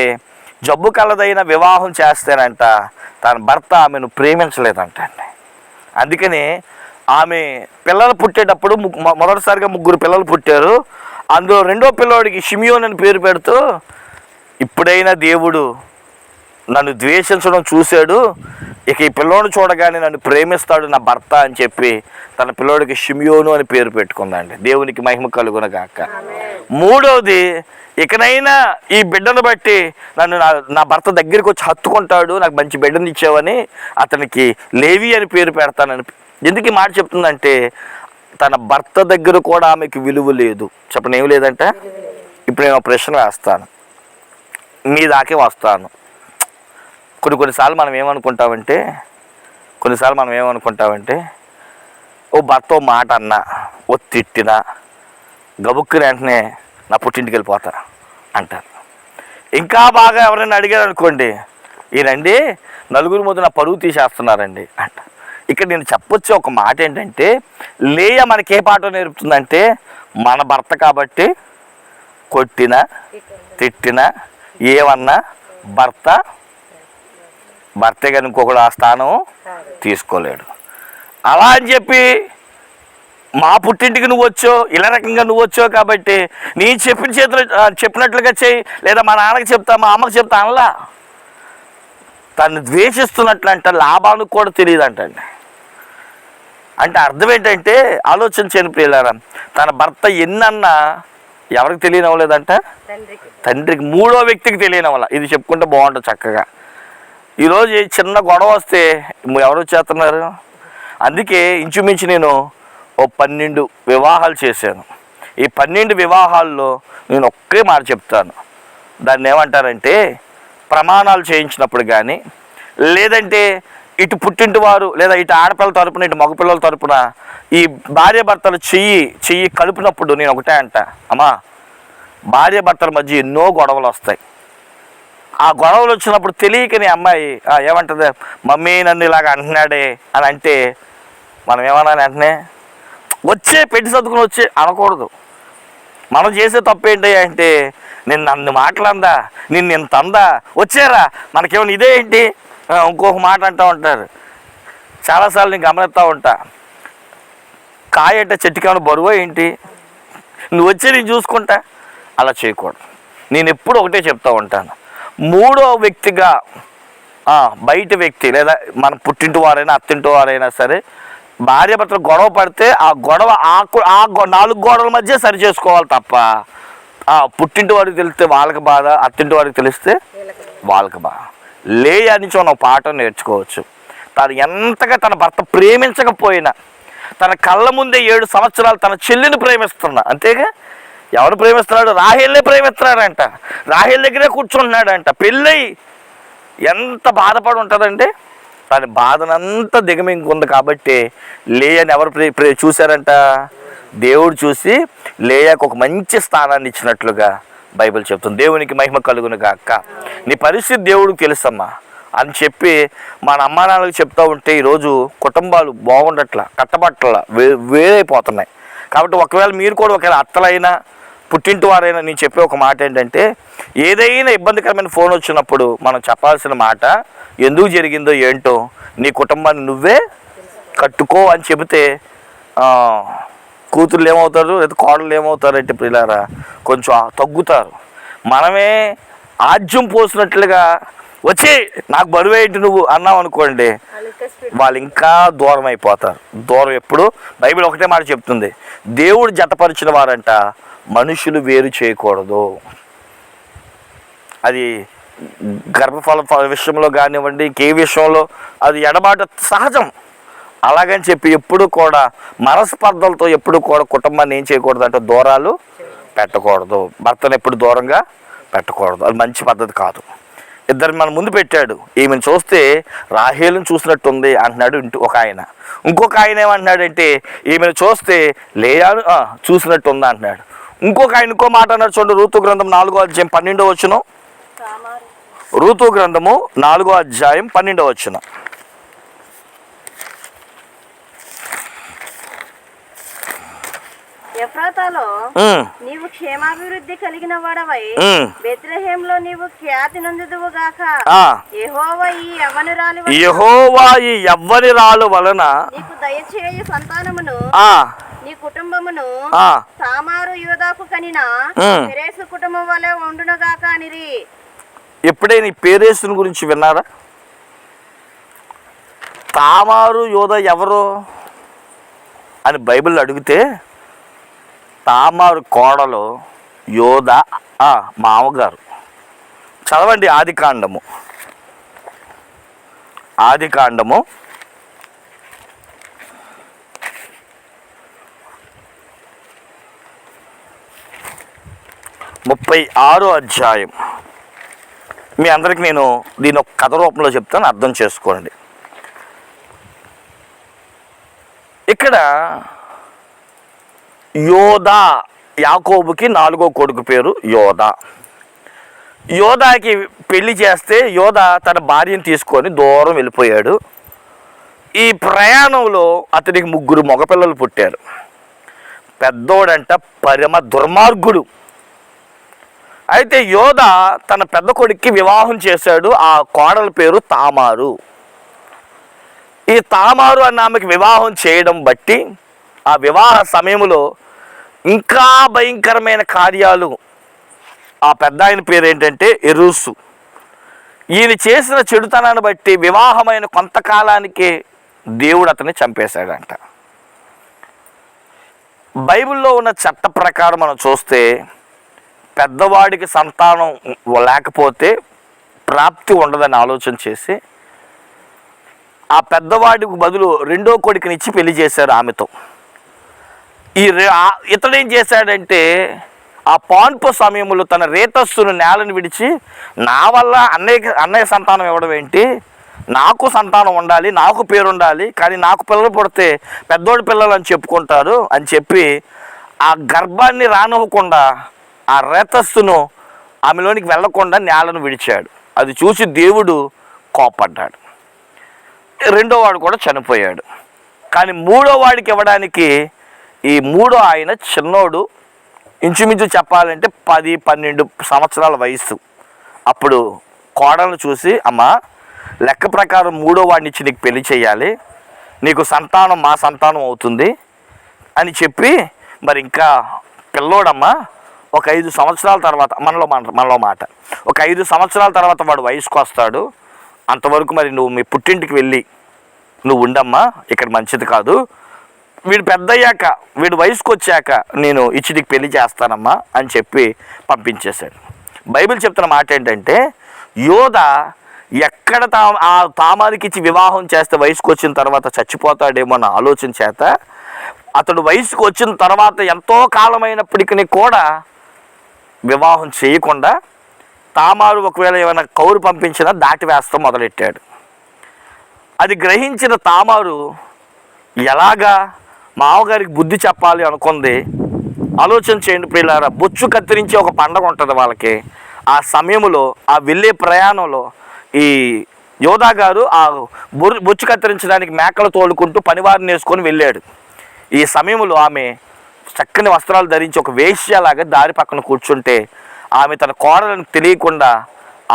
జబ్బు కలదైన వివాహం చేస్తానంట తన భర్త ఆమెను ప్రేమించలేదంట అండి. అందుకని ఆమె పిల్లలు పుట్టేటప్పుడు మొదటిసారిగా 3 పిల్లలు పుట్టారు. అందులో రెండో పిల్లోడికి షిమియోన్ అని పేరు పెడుతూ ఇప్పుడైనా దేవుడు నన్ను ద్వేషించడం చూశాడు, ఇక ఈ పిల్లోడు చూడగానే నన్ను ప్రేమిస్తాడు నా భర్త అని చెప్పి తన పిల్లోడికి షిమియోను అని పేరు పెట్టుకుందండి. దేవునికి మహిమ కలుగునగాక. మూడవది, ఇకనైనా ఈ బిడ్డను బట్టి నన్ను నా భర్త దగ్గరికి వచ్చి హత్తుకుంటాడు, నాకు మంచి బిడ్డను ఇచ్చావని అతనికి లేవి అని పేరు పెడతానని. ఎందుకు ఈ మాట చెప్తుందంటే తన భర్త దగ్గర కూడా ఆమెకి విలువ లేదు. చెప్పండి, ఏమి లేదంటే. ఇప్పుడు నేను ప్రశ్న వేస్తాను, మీ దాకే వస్తాను. కొన్నిసార్లు మనం ఏమనుకుంటామంటే ఓ భర్త మాట అన్నా ఓ తిట్టినా గబుక్కుని వెంటనే నా పుట్టింటికి వెళ్ళిపోతా అంటారు. ఇంకా బాగా ఎవరైనా అడిగారు అనుకోండి, ఈయనండి నలుగురు ముందు నా పరువు తీసేస్తున్నారండి అంట. ఇక్కడ నేను చెప్పొచ్చే ఒక మాట ఏంటంటే లేయ మనకి ఏ పాఠం నేర్పుతుందంటే మన భర్త కాబట్టి కొట్టినా తిట్టినా ఏమన్నా భర్తే కానీ ఇంకొకడు ఆ స్థానం తీసుకోలేడు. అలా అని చెప్పి మా పుట్టింటికి నువ్వు వచ్చావు, ఇలా రకంగా నువ్వు వచ్చావు కాబట్టి నీ చెప్పినట్లుగా చెయ్యి, లేదా మా నాన్నకి చెప్తా మా అమ్మకి చెప్తా అనలా. తను ద్వేషిస్తున్నట్లంట లాభానికి కూడా తెలియదు అంటండి. అంటే అర్థం ఏంటంటే ఆలోచన చేయని ప్రియులారా, తన భర్త ఎన్నన్నా ఎవరికి తెలియనవ్వలేదంట? తండ్రికి, మూడో వ్యక్తికి తెలియనవ్వాల. ఇది చెప్పుకుంటే బాగుంటుంది చక్కగా. ఈరోజు చిన్న గొడవ వస్తే ఎవరు చేస్తున్నారు? అందుకే ఇంచుమించు నేను 12 వివాహాలు చేశాను. ఈ 12 వివాహాల్లో నేను ఒకే మాట చెప్తాను, దాన్ని ఏమంటారంటే ప్రమాణాలు చేయించినప్పుడు కానీ లేదంటే ఇటు పుట్టింటి వారు లేదా ఇటు ఆడపిల్లల తరపున ఇటు మగపిల్లల తరపున ఈ భార్య భర్తలు చెయ్యి కలిపినప్పుడు నేను ఒకటే అంట, అమ్మా భార్య భర్తల మధ్య ఎన్నో గొడవలు వస్తాయి. ఆ గొడవలు వచ్చినప్పుడు తెలియకని అమ్మాయి ఏమంటుంది, మమ్మీ నన్ను ఇలాగ అంటున్నాడే అని అంటే మనం ఏమన్నా వెంటనే వచ్చే పెట్టి సర్దుకుని వచ్చే అనకూడదు. మనం చేసే తప్పు ఏంటి అంటే నన్ను మాట్లాడిందా, నిన్ను ఇంత అందా, వచ్చారా, మనకేమైనా ఇదే ఏంటి ఇంకొక మాట అంటూ ఉంటారు. చాలాసార్లు నేను గమనిస్తూ ఉంటా, కాయ అంటే చెట్టుకేమైనా బరువు ఏంటి, నువ్వు వచ్చి నేను చూసుకుంటా. అలా చేయకూడదు. నేను ఎప్పుడు ఒకటే చెప్తూ ఉంటాను, మూడో వ్యక్తిగా బయట వ్యక్తి లేదా మన పుట్టింటి వారైనా అత్తింటి వారైనా సరే భార్యాభర్తలు గొడవ పడితే ఆ గొడవ నాలుగు గోడల మధ్య సరి చేసుకోవాలి తప్ప పుట్టింటి వారికి తెలిస్తే వాళ్ళకి బాధ, అత్తింటి వారికి తెలిస్తే వాళ్ళకి బాధ. లేయా నుంచి మనం పాఠం నేర్చుకోవచ్చు. తను ఎంతగా తన భర్త ప్రేమించకపోయినా తన కళ్ళ ముందే 7 సంవత్సరాలు తన చెల్లిని ప్రేమిస్తున్నా, అంతేగా ఎవరు ప్రేమిస్తున్నాడు? రాహేల్నే ప్రేమిస్తున్నాడంట, రాహేల్ దగ్గరే కూర్చుంటున్నాడంట. పెళ్ళై ఎంత బాధపడి ఉంటుందంటే దాని బాధనంతా దిగమింగుంది. కాబట్టి లేయాని ఎవరు చూశారంట? దేవుడు చూసి లేయాకు ఒక మంచి స్థానాన్ని ఇచ్చినట్లుగా బైబిల్ చెప్తుంది. దేవునికి మహిమ కలుగును గాక. నీ పరిస్థితి దేవుడికి తెలుసమ్మా అని చెప్పి మన అమ్మా నాన్నలకు చెప్తూ ఉంటే ఈరోజు కుటుంబాలు బాగుండట్లా, కట్టబట్టల వేరైపోతున్నాయి. కాబట్టి ఒకవేళ మీరు కూడా ఒకవేళ అత్తలైనా పుట్టింటి వారైనా నేను చెప్పే ఒక మాట ఏంటంటే, ఏదైనా ఇబ్బందికరమైన ఫోన్ వచ్చినప్పుడు మనం చెప్పాల్సిన మాట, ఎందుకు జరిగిందో ఏంటో నీ కుటుంబాన్ని నువ్వే కట్టుకో అని చెబితే కూతుర్లు ఏమవుతారు లేదా కోడళ్ళు ఏమవుతారంటే పిల్లారా కొంచెం తగ్గుతారు. మనమే ఆజ్యం పోసినట్లుగా వచ్చి నాకు బరువు ఏంటి నువ్వు అన్నావు అనుకోండి, వాళ్ళు ఇంకా దూరం అయిపోతారు. దూరం ఎప్పుడు బైబిల్ ఒకటే మాట చెప్తుంది, దేవుడు జతపరిచిన వారంట మనుషులు వేరు చేయకూడదు. అది గర్భఫల విషయంలో కానివ్వండి, ఏ విషయంలో అది ఎడబాటు సహజం. అలాగని చెప్పి ఎప్పుడు కూడా మనస్పర్ధలతో ఎప్పుడు కూడా కుటుంబాన్ని ఏం చేయకూడదు అంటే దూరాలు పెట్టకూడదు. భర్తను ఎప్పుడు దూరంగా పెట్టకూడదు, అది మంచి పద్ధతి కాదు. ఇద్దరు మన ముందు పెట్టాడు, ఈమెను చూస్తే రాహేలుని చూసినట్టుంది అంటున్నాడు ఒక ఆయన. ఇంకొక ఆయన ఏమంటున్నాడంటే ఈమెను చూస్తే లేయాను చూసినట్టుంది అంటున్నాడు. ఇంకొక ఆయన ఇంకో మాట అన్నాడు చూడండి, రూతు గ్రంథం 4వ అధ్యాయం 12వ వచనం. రూతు గ్రంథము 4వ అధ్యాయం 12వ వచనం. ఎఫ్రాతాలో నీవు క్షేమాభివృద్ధి కలిగిన వాడవై బెత్లెహేంలో నీవు ఖ్యాతి నొందుదువు గాక. యెహోవా ఈ యవ్వనిరాలు వలన నీకు దయచేయు సంతానమును నీ కుటుంబమును తామారు యూదాకు కనిన పెరేసు కుటుంబం వలె ఉండును గాక అనిరి. ఎప్పుడైనా ఈ పేరేసుని గురించి విన్నారా? తామారు యోధ ఎవరు అని బైబిల్ అడిగితే తామారు కోడలు, యోధ మామగారు. చదవండి ఆదికాండము 36వ అధ్యాయం. మీ అందరికి నేను దీని ఒక కథ రూపంలో చెప్తాను, అర్థం చేసుకోండి. ఇక్కడ యోధా, యాకోబుకి 4వ కొడుకు పేరు యోధా. యోధాకి పెళ్లి చేస్తే యోధా తన భార్యను తీసుకొని దూరం వెళ్ళిపోయాడు. ఈ ప్రయాణంలో అతనికి 3 మగపిల్లలు పుట్టారు. పెద్దోడంట పరమ దుర్మార్గుడు. అయితే యోధా తన పెద్ద కొడుక్కి వివాహం చేశాడు. ఆ కోడల పేరు తామారు. ఈ తామారు అన్న ఆమెకి వివాహం చేయడం బట్టి ఆ వివాహ సమయంలో ఇంకా భయంకరమైన కార్యాలు. ఆ పెద్ద ఆయన పేరు ఏంటంటే ఎరూసు. ఈయన చేసిన చెడుతనాన్ని బట్టి వివాహమైన కొంతకాలానికి దేవుడు అతన్ని చంపేశాడంట. బైబిల్లో ఉన్న చట్ట ప్రకారం మనం చూస్తే పెద్దవాడికి సంతానం లేకపోతే ప్రాప్తి ఉండదని ఆలోచన చేసి ఆ పెద్దవాడికి బదులు 2వ కొడుకునిచ్చి పెళ్లి చేశారు ఆమెతో. ఇతడేం చేశాడంటే ఆ పాన్పు సమయంలో తన రేతస్సును నేలను విడిచి నా వల్ల అన్నయ్య సంతానం ఇవ్వడం ఏంటి, నాకు సంతానం ఉండాలి, నాకు పేరు ఉండాలి, కానీ నాకు పిల్లలు పుడితే పెద్దోడి పిల్లలు అని చెప్పుకుంటారు అని చెప్పి ఆ గర్భాన్ని రానివ్వకుండా ఆ రేతస్సును ఆమెలోనికి వెళ్లకుండా నేలను విడిచాడు. అది చూసి దేవుడు కోపడ్డాడు. 2వ వాడు కూడా చనిపోయాడు. కానీ 3వ వాడికి ఇవ్వడానికి ఈ 3వ ఆయన చిన్నోడు, ఇంచుమించు చెప్పాలంటే 10-12 సంవత్సరాల వయసు. అప్పుడు కోడలను చూసి, అమ్మా లెక్క ప్రకారం 3వ వాడిని ఇచ్చి నీకు పెళ్లి చేయాలి, నీకు సంతానం మా సంతానం అవుతుంది అని చెప్పి, మరి ఇంకా పిల్లోడమ్మా ఒక 5 సంవత్సరాల తర్వాత మనలో మాట ఒక 5 సంవత్సరాల తర్వాత వాడు వయసుకు వస్తాడు. అంతవరకు మరి నువ్వు మీ పుట్టింటికి వెళ్ళి నువ్వు ఉండమ్మా, ఇక్కడ మంచిది కాదు. వీడు పెద్ద అయ్యాక, వీడు వయసుకు వచ్చాక నేను ఇచ్చిడికి పెళ్లి చేస్తానమ్మా అని చెప్పి పంపించేశాడు. బైబిల్ చెప్తున్న మాట ఏంటంటే, యోధ ఎక్కడ ఆ తామారికి ఇచ్చి వివాహం చేస్తే వయసుకు వచ్చిన తర్వాత చచ్చిపోతాడేమో అన్న ఆలోచన చేత అతడు వయసుకు వచ్చిన తర్వాత ఎంతో కాలమైనప్పటికీ కూడా వివాహం చేయకుండా తామారు ఒకవేళ ఏమైనా కౌరు పంపించినా దాటి వేస్తాం మొదలెట్టాడు. అది గ్రహించిన తామారు ఎలాగా మామగారికి బుద్ధి చెప్పాలి అనుకుంది. ఆలోచన చేయండి ప్రియులారా, బొచ్చు కత్తిరించే ఒక పండగ ఉంటుంది వాళ్ళకి. ఆ సమయంలో ఆ వెళ్ళే ప్రయాణంలో ఈ యోధా గారు ఆ బొచ్చు కత్తిరించడానికి మేకలు తోలుకుంటూ పనివారిని వేసుకొని వెళ్ళాడు. ఈ సమయంలో ఆమె చక్కని వస్త్రాలు ధరించి ఒక వేశ్యలాగా దారి పక్కన కూర్చుంటే ఆమె తన కోడలను తెలియకుండా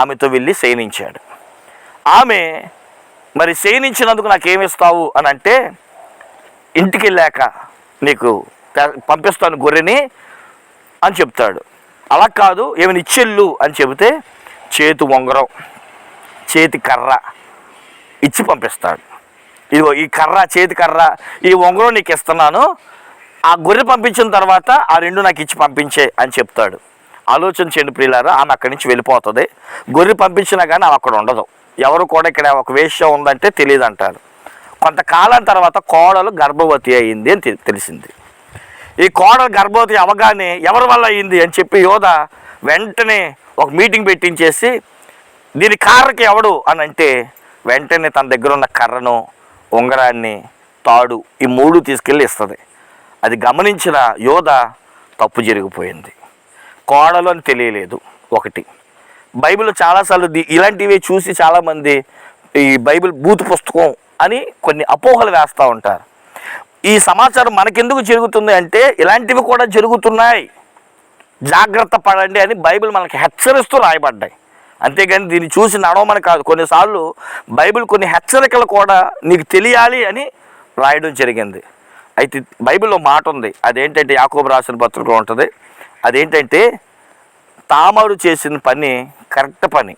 ఆమెతో వెళ్ళి శయనించాడు. ఆమె మరి శయనించినందుకు నాకేమిస్తావు అని అంటే, ఇంటికి వెళ్ళాక నీకు పంపిస్తాను గొర్రెని అని చెప్తాడు. అలా కాదు, ఏమైనా ఇచ్చెళ్ళు అని చెబితే చేతి ఉంగరం, చేతి కర్ర ఇచ్చి పంపిస్తాడు. ఇదిగో ఈ కర్ర, చేతి కర్ర, ఈ ఉంగరం నీకు ఇస్తున్నాను, ఆ గొర్రె పంపించిన తర్వాత ఆ 2 నాకు ఇచ్చి పంపించే అని చెప్తాడు. ఆలోచన చేయండి ప్రియులారా, ఆమె అక్కడి నుంచి వెళ్ళిపోతుంది. గొర్రె పంపించినా కానీ ఆమె అక్కడ ఉండదు. ఎవరు కూడా ఇక్కడ ఒక వేశ్య ఉందంటే తెలియదు అంటారు. కొంతకాలం తర్వాత కోడలు గర్భవతి అయింది అని తెలిసింది. ఈ కోడలు గర్భవతి అవగానే ఎవరి వల్ల అయింది అని చెప్పి యోధ వెంటనే ఒక మీటింగ్ పెట్టించేసి, దీని కారణకి ఎవడు అని అంటే వెంటనే తన దగ్గర ఉన్న కర్రను, ఉంగరాన్ని, తాడు ఈ 3 తీసుకెళ్ళి ఇస్తుంది. అది గమనించిన యోధ తప్పు జరిగిపోయింది. కోడలు అని తెలియలేదు. ఒకటి బైబిల్ చాలాసార్లు ఇలాంటివి చూసి చాలామంది ఈ బైబిల్ బూతు పుస్తకం అని కొన్ని అపోహలు వేస్తూ ఉంటారు. ఈ సమాచారం మనకెందుకు జరుగుతుంది అంటే, ఇలాంటివి కూడా జరుగుతున్నాయి, జాగ్రత్త పడండి అని బైబిల్ మనకి హెచ్చరిస్తూ రాయబడ్డాయి. అంతేగాని దీన్ని చూసి నడవమని కాదు. కొన్నిసార్లు బైబిల్ కొన్ని హెచ్చరికలు కూడా నీకు తెలియాలి అని రాయడం జరిగింది. అయితే బైబిల్లో మాట ఉంది, అదేంటంటే యాకోబు రాసిన పత్రికలో ఉంటుంది. అదేంటంటే తామారు చేసిన పని కరెక్ట్ పని.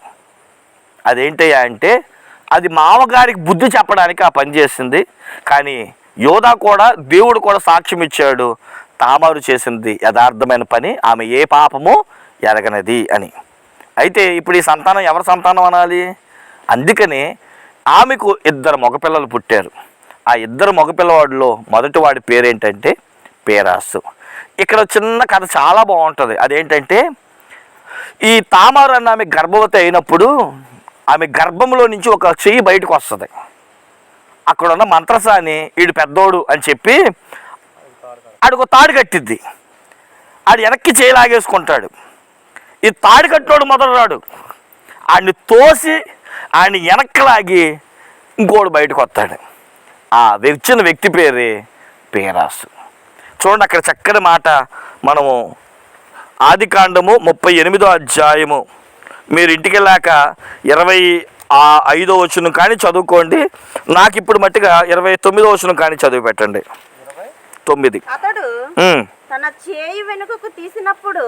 అదేంటయ్యా అంటే, అది మామగారికి బుద్ధి చెప్పడానికి ఆ పని చేసింది. కానీ యోధా కూడా, దేవుడు కూడా సాక్ష్యం ఇచ్చాడు, తామారు చేసింది యథార్థమైన పని, ఆమె ఏ పాపము ఎరగనది అని. అయితే ఇప్పుడు ఈ సంతానం ఎవరి సంతానం అనాలి? అందుకని ఆమెకు 2 మగపిల్లలు పుట్టారు. ఆ 2 మగపిల్లవాడిలో మొదటి వాడి పేరేంటంటే పేరాసు. ఇక్కడ చిన్న కథ చాలా బాగుంటుంది. అదేంటంటే, ఈ తామారు అన్న ఆమె గర్భవతి అయినప్పుడు ఆమె గర్భంలో నుంచి ఒక చెయ్యి బయటకు వస్తుంది. అక్కడ ఉన్న మంత్రసాని వీడు పెద్దోడు అని చెప్పి ఆడికి తాడు కట్టిద్ది. ఆడు వెనక్కి చేయి లాగేసుకుంటాడు. ఈ తాడు కట్టినోడు మొదలు రాడు, ఆడిని తోసి ఆడిని వెనక్కి లాగి ఇంకోడు బయటకు వస్తాడు. ఆ వచ్చిన వ్యక్తి పేరే పేరాసు. చూడండి అక్కడ చక్కని మాట, మనము ఆదికాండము 38వ అధ్యాయము మీరు ఇంటికి వెళ్ళాక 25వ వచనం కానీ చదువుకోండి. నాకు ఇప్పుడు మట్టిగా 29వ వచనం కానీ చదివి పెట్టండి. 9. అతడు తన చేయి వెనుకకు తీసినప్పుడు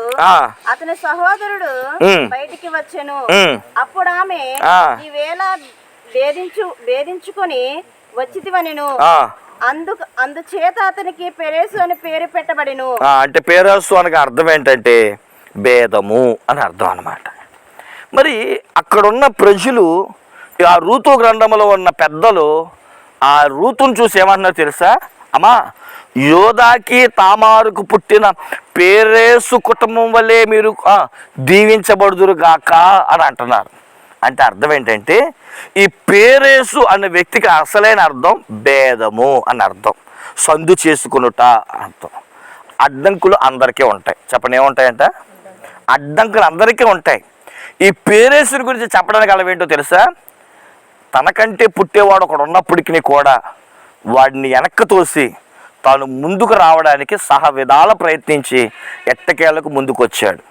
అతని సహోదరుడు బయటికి వచ్చెను. అప్పుడు ఆమె ఈవేళ వేధించుకొని వచ్చితివనెను. అందుచేత అతనికి పెరేసు అని పేరు పెట్టబడెను. అంటే పేరేసు అనగా అర్థం ఏంటంటే భేదము అని అర్థం అన్నమాట. మరి అక్కడున్న ప్రజలు, ఆ రూతు గ్రంథంలో ఉన్న పెద్దలు ఆ రూతును చూసి ఏమంటున్నారు తెలుసా? అమ్మా, యోధాకి తామారుకు పుట్టిన పేరేసు కుటుంబం వల్లే మీరు దీవించబడుదురు గాక అని అంటున్నారు. అంటే అర్థం ఏంటంటే, ఈ పేరేసు అనే వ్యక్తికి అసలైన అర్థం భేదము అని అర్థం, సందు చేసుకునుట అర్థం. అడ్డంకులు అందరికీ ఉంటాయి. చెప్పండి, ఏముంటాయంట? అడ్డంకులు అందరికీ ఉంటాయి. ఈ పేరేసుని గురించి చెప్పడానికి అలవేంటో తెలుసా? తనకంటే పుట్టేవాడు ఒకడు ఉన్నప్పటికీ కూడా వాడిని వెనక్కి తోసి తాను ముందుకు రావడానికి సహ విధాల ప్రయత్నించి ఎట్టకేలకు ముందుకు వచ్చాడు.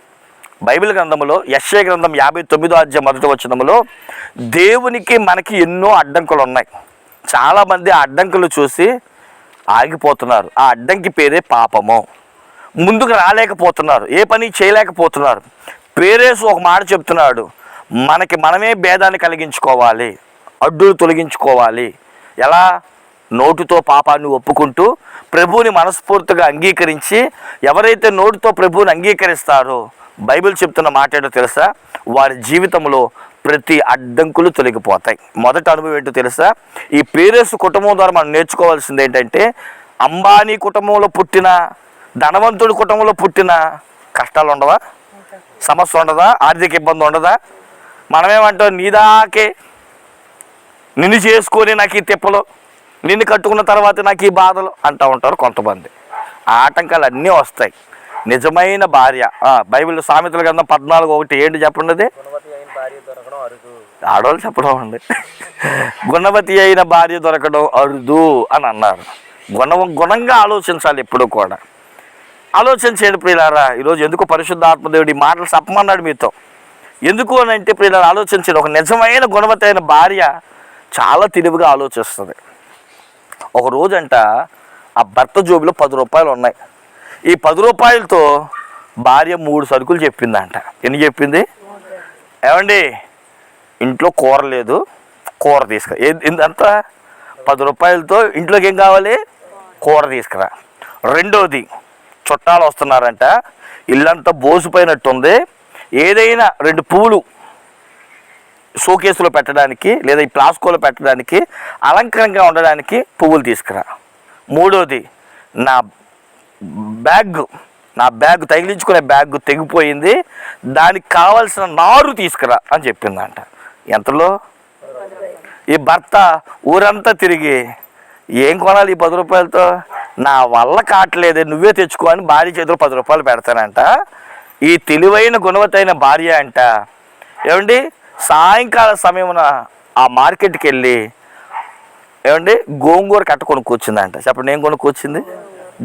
బైబిల్ గ్రంథంలో యెషయా గ్రంథం 59వ అధ్యాయం 1వ వచనంలో దేవునికి మనకి ఎన్నో అడ్డంకులు ఉన్నాయి. చాలామంది ఆ అడ్డంకులు చూసి ఆగిపోతున్నారు. ఆ అడ్డంకి పేరే పాపము. ముందుకు రాలేకపోతున్నారు, ఏ పని చేయలేకపోతున్నారు. పేరేసు ఒక మాట చెప్తున్నాడు, మనకి మనమే భేదాన్ని కలిగించుకోవాలి, అడ్డులు తొలగించుకోవాలి. ఎలా? నోటితో పాపాన్ని ఒప్పుకుంటూ ప్రభువుని మనస్ఫూర్తిగా అంగీకరించి, ఎవరైతే నోటితో ప్రభువుని అంగీకరిస్తారో బైబిల్ చెప్తున్న మాట ఏంటో తెలుసా? వారి జీవితంలో ప్రతి అడ్డంకులు తొలగిపోతాయి. మొదటి అనుభవం ఏంటో తెలుసా? ఈ పేరేసు కుటుంబం ద్వారా మనం నేర్చుకోవాల్సింది ఏంటంటే, అంబానీ కుటుంబంలో పుట్టిన, ధనవంతుడి కుటుంబంలో పుట్టిన కష్టాలు ఉండవా? సమస్య ఉండదా? ఆర్థిక ఇబ్బంది ఉండదా? మనమేమంటాం, నీదాకే, నిన్ను చేసుకొని నాకు ఈ తిప్పలు, నిన్ను కట్టుకున్న తర్వాత నాకు ఈ బాధలు అంటూ ఉంటారు కొంతమంది. ఆ ఆటంకాలు అన్నీ వస్తాయి. నిజమైన భార్య, బైబిల్ సామెతల గ్రంథం 14:1 ఏంటి చెప్పండి? అది ఆడవాళ్ళు చెప్పడం అండి. గుణవతి అయిన భార్య దొరకడం అరుదు అని అన్నారు. గుణంగా ఆలోచించాలి ఎప్పుడు కూడా. ఆలోచించేది ప్రియులారా, ఈరోజు ఎందుకు పరిశుద్ధ ఆత్మదేవుడి మాటలు చెప్పమన్నాడు మీతో? ఎందుకు అని అంటే ప్రియులారా, ఆలోచించేది. ఒక నిజమైన గుణవతి అయిన భార్య చాలా తెలివిగా ఆలోచిస్తుంది. ఒక రోజంట ఆ భర్త జోబులో 10 రూపాయలు ఉన్నాయి. ఈ 10 రూపాయలతో భార్య 3 సరుకులు చెప్పిందంట. ఎన్ని చెప్పింది? ఏమండి, ఇంట్లో కూర లేదు, కూర తీసుకురా. ఎంత? 10 రూపాయలతో ఇంట్లోకి ఏం కావాలి? కూర తీసుకురా. రెండోది, చుట్టాలు వస్తున్నారంట, ఇల్లంతా బోసిపోయినట్టుంది, ఏదైనా 2 పువ్వులు షోకేసులో పెట్టడానికి లేదా ఈ ప్లాస్కోలో పెట్టడానికి అలంకరంగా ఉండడానికి పువ్వులు తీసుకురా. మూడోది, నా బ్యాగ్ తగిలించుకునే బ్యాగ్ తెగిపోయింది, దానికి కావాల్సిన నారు తీసుకురా అని చెప్పిందంట. ఎంతలో? ఈ భర్త ఊరంతా తిరిగి ఏం కొనాలి ఈ 10 రూపాయలతో, నా వల్ల కావట్లేదే, నువ్వే తెచ్చుకో అని భార్య చేతిలో 10 రూపాయలు పెడతానంట. ఈ తెలివైన గుణవతైన భార్య అంట, ఏమండి, సాయంకాల సమయమున ఆ మార్కెట్కి వెళ్ళి ఏమండి గోంగూర కట్ట కొనుక్కొచ్చిందంట. చెప్పండి, ఏం కొనుక్కొచ్చింది?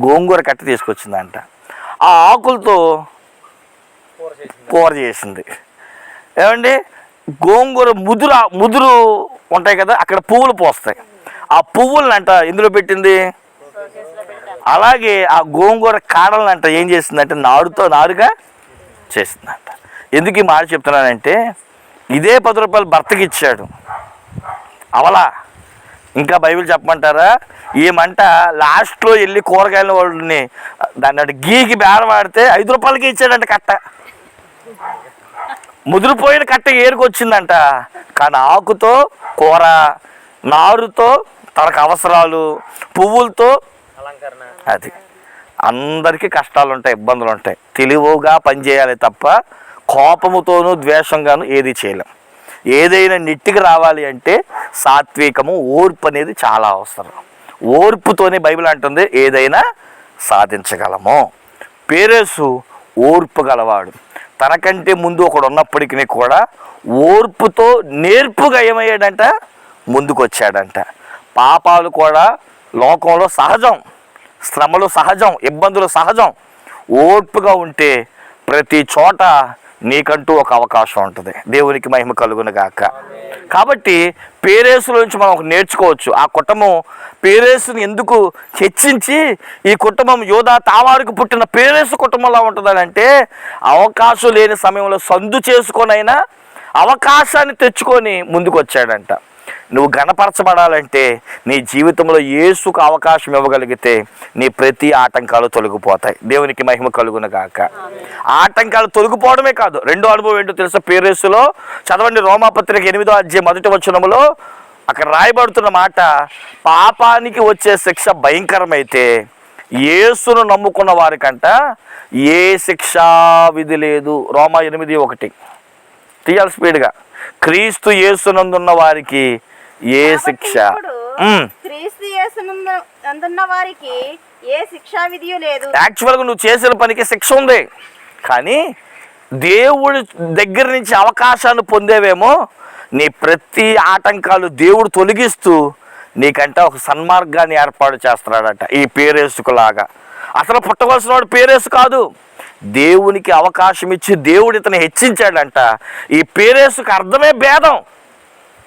గోంగూర కట్ట తీసుకొచ్చిందంట. ఆ ఆకులతో కూర చేసింది. ఏమండి, గోంగూర ముదురు ఉంటాయి కదా, అక్కడ పువ్వులు పోస్తాయి. ఆ పువ్వులనంట ఇందులో పెట్టింది. అలాగే ఆ గోంగూర కాడలనంట ఏం చేసిందంటే నారుగా చేసిందంట. ఎందుకు ఈ మాట చెప్తున్నానంటే, ఇదే 10 రూపాయలు భర్తకి ఇచ్చాడు. అవలా ఇంకా బైబిల్ చెప్పమంటారా? ఏమంట లాస్ట్లో వెళ్ళి కూరగాయల వాళ్ళని దాన్ని గీకి బేరవాడితే 5 రూపాయలకి ఇచ్చాడంట కట్ట. ముదిరిపోయిన కట్ట ఏరుకొచ్చిందంట. కానీ ఆకుతో కూర, నారుతో తనకు అవసరాలు, పువ్వులతో అలంకరణ. అది అందరికీ కష్టాలు ఉంటాయి, ఇబ్బందులు ఉంటాయి. తెలివిగా పనిచేయాలి తప్ప కోపముతోనూ ద్వేషంగాను ఏది చేయలేం. ఏదైనా నెట్టికి రావాలి అంటే సాత్వికము, ఓర్పు అనేది చాలా అవసరం. ఓర్పుతోనే బైబిల్ అంటుంది ఏదైనా సాధించగలము. పేరేసు ఓర్పు గలవాడు. తనకంటే ముందు ఒకడు ఉన్నప్పటికీ కూడా ఓర్పుతో నేర్పుగా ఏమయ్యాడంట? ముందుకు వచ్చాడంట. పాపాలు కూడా లోకంలో సహజం, శ్రమలు సహజం, ఇబ్బందులు సహజం. ఓర్పుగా ఉంటే ప్రతి చోట నీకంటూ ఒక అవకాశం ఉంటుంది. దేవునికి మహిమ కలుగును గాక. కాబట్టి పేరేసులోంచి మనం నేర్చుకోవచ్చు. ఆ కుటుంబం పేరేసుని ఎందుకు హెచ్చించి ఈ కుటుంబం యోధా తామారుకు పుట్టిన పేరేసు కుటుంబంలో ఉంటుందంటే, అవకాశం లేని సమయంలో సందు చేసుకొనైనా అవకాశాన్ని తెచ్చుకొని ముందుకు వచ్చాడంట. నువ్వు గణపరచబడాలంటే నీ జీవితంలో యేసుకు అవకాశం ఇవ్వగలిగితే నీ ప్రతి ఆటంకాలు తొలగిపోతాయి. దేవునికి మహిమ కలుగును గాక. ఆటంకాలు తొలగిపోవడమే కాదు, రెండో అనుభవం ఏంటో తెలుసా? పేరేసులో చదవండి, రోమాపత్రిక 8వ అధ్యాయం 1వ వచనములో అక్కడ రాయబడుతున్న మాట, పాపానికి వచ్చే శిక్ష భయంకరమైతే యేసును నమ్ముకున్న వారికంట ఏ శిక్షా విధి లేదు. రోమా 8:1 తీయాలి స్పీడ్గా. క్రీస్తు యేసునందున్న వారికి ఏ శిక్ష, క్రీస్తు యేసునందున్న వారికి ఏ శిక్షా విధి లేదు. యాక్చువల్గా నువ్వు చేసిన పనికి శిక్ష ఉంది, కానీ దేవుడి దగ్గర నుంచి అవకాశాన్ని పొందేవేమో. నీ ప్రతి ఆటంకాలు దేవుడు తొలగిస్తూ నీకంటే ఒక సన్మార్గాన్ని ఏర్పాటు చేస్తున్నాడట. ఈ పేరేసుకులాగా అసలు పుట్టవలసిన వాడు పేరేసు కాదు, దేవునికి అవకాశం ఇచ్చి దేవుడు ఇతను హెచ్చించాడంట. ఈ పేరేసుకు అర్థమే భేదం.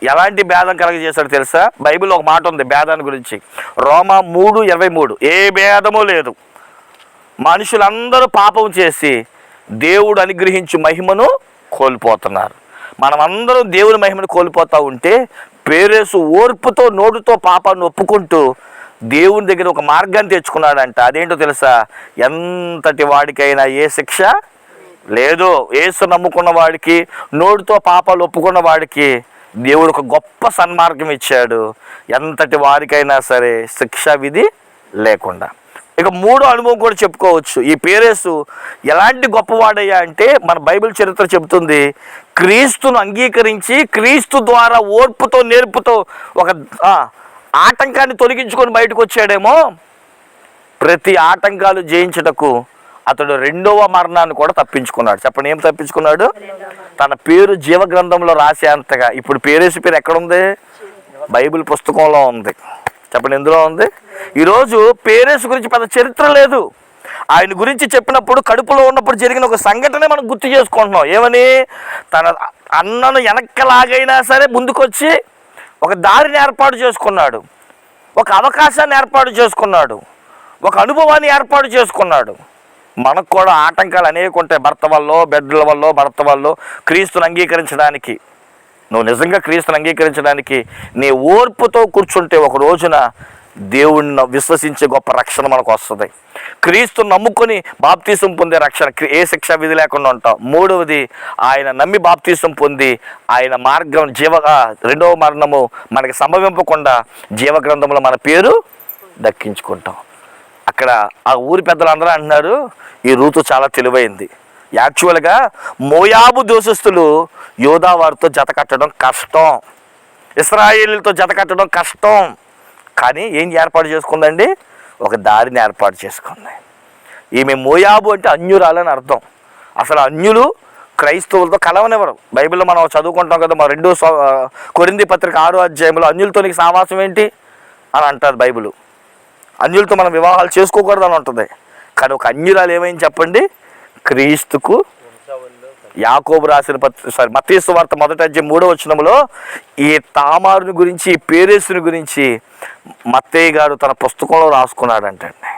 ఎలాంటి భేదం కలగజేశాడు తెలుసా? బైబిల్లో ఒక మాట ఉంది భేదాన్ని గురించి, రోమా 3:23. ఏ భేదము లేదు, మనుషులందరూ పాపం చేసి దేవుడు అనుగ్రహించు మహిమను కోల్పోతున్నారు. మనమందరం దేవుని మహిమను కోల్పోతూ ఉంటే పేరేసు ఓర్పుతో నోటితో పాపాన్ని ఒప్పుకుంటూ దేవుని దగ్గర ఒక మార్గాన్ని తెచ్చుకున్నాడంట. అదేంటో తెలుసా? ఎంతటి వాడికైనా ఏ శిక్ష లేదు. యేసు నమ్ముకున్న వాడికి, నోటితో పాపాలు ఒప్పుకున్న వాడికి దేవుడు ఒక గొప్ప సన్మార్గం ఇచ్చాడు. ఎంతటి వారికైనా సరే శిక్షా విధి లేకుండా. ఇక మూడో అనుభవం కూడా చెప్పుకోవచ్చు. ఈ పేరేసు ఎలాంటి గొప్పవాడయ్యా అంటే, మన బైబిల్ చరిత్ర చెబుతుంది, క్రీస్తును అంగీకరించి క్రీస్తు ద్వారా ఓర్పుతో నేర్పుతో ఒక ఆటంకాన్ని తొలగించుకొని బయటకు వచ్చాడేమో. ప్రతి ఆటంకాలు జయించుటకు అతడు రెండవ మరణాన్ని కూడా తప్పించుకున్నాడు. చెప్పండి, ఏం తప్పించుకున్నాడు? తన పేరు జీవగ్రంథంలో రాసేంతగా. ఇప్పుడు పేరేసు పేరు ఎక్కడుంది? బైబిల్ పుస్తకంలో ఉంది. చెప్పండి, ఎందులో ఉంది? ఈరోజు పేరేసు గురించి పెద్ద చరిత్ర లేదు. ఆయన గురించి చెప్పినప్పుడు కడుపులో ఉన్నప్పుడు జరిగిన ఒక సంఘటనే మనం గుర్తు చేసుకుంటున్నాం. ఏమని? తన అన్నను వెనక్కలాగైనా సరే ముందుకొచ్చి ఒక దారిని ఏర్పాటు చేసుకున్నాడు, ఒక అవకాశాన్ని ఏర్పాటు చేసుకున్నాడు, ఒక అనుభవాన్ని ఏర్పాటు చేసుకున్నాడు. మనకు కూడా ఆటంకాలు అనేక ఉంటాయి. భర్త వల్ల, బిడ్డల వల్ల, భర్త వల్ల క్రీస్తుని అంగీకరించడానికి, నువ్వు నిజంగా క్రీస్తుని అంగీకరించడానికి నీ ఓర్పుతో కూర్చుంటే ఒక రోజున దేవుణ్ణి విశ్వసించే గొప్ప రక్షణ మనకు వస్తుంది. క్రీస్తు నమ్ముకొని బాప్తీసం పొందే రక్షణ, ఏ శిక్ష విధి లేకుండా ఉంటాం. మూడవది, ఆయన నమ్మి బాప్తీసం పొంది ఆయన మార్గం రెండవ మరణము మనకి సంభవింపకుండా జీవగ్రంథంలో మన పేరు దక్కించుకుంటాం. అక్కడ ఆ ఊరి పెద్దలు అందరూ అంటున్నారు, ఈ రూతు చాలా తెలివైంది. యాక్చువల్గా మోయాబు దేశస్థులు యోధా వారితో జత కట్టడం కష్టం, ఇశ్రాయేలీలతో జత కట్టడం కష్టం. కానీ ఏం ఏర్పాటు చేసుకుందండి? ఒక దారిని ఏర్పాటు చేసుకుంది. ఈమె మోయాబు అంటే అన్యురాలని అర్థం. అసలు అన్యులు క్రైస్తవులతో కలవనివ్వరు. బైబిల్లో మనం చదువుకుంటాం కదా, మన 2 కొరింథీ పత్రిక 6వ అధ్యాయంలో అన్యులతో నీకు సావాసం ఏంటి అని అంటారు బైబిల్. అన్యులతో మనం వివాహాలు చేసుకోకూడదు అని ఉంటుంది. కానీ ఒక అన్యురాలు ఏమైంది చెప్పండి? క్రీస్తుకు యాకోబు రాసిన మత్తయి సువార్త 1వ అధ్యాయం 3వ వచనంలో ఈ తామారుని గురించి, ఈ పేరేసుని గురించి మత్తయి గారు తన పుస్తకంలో రాసుకున్నాడంటండి.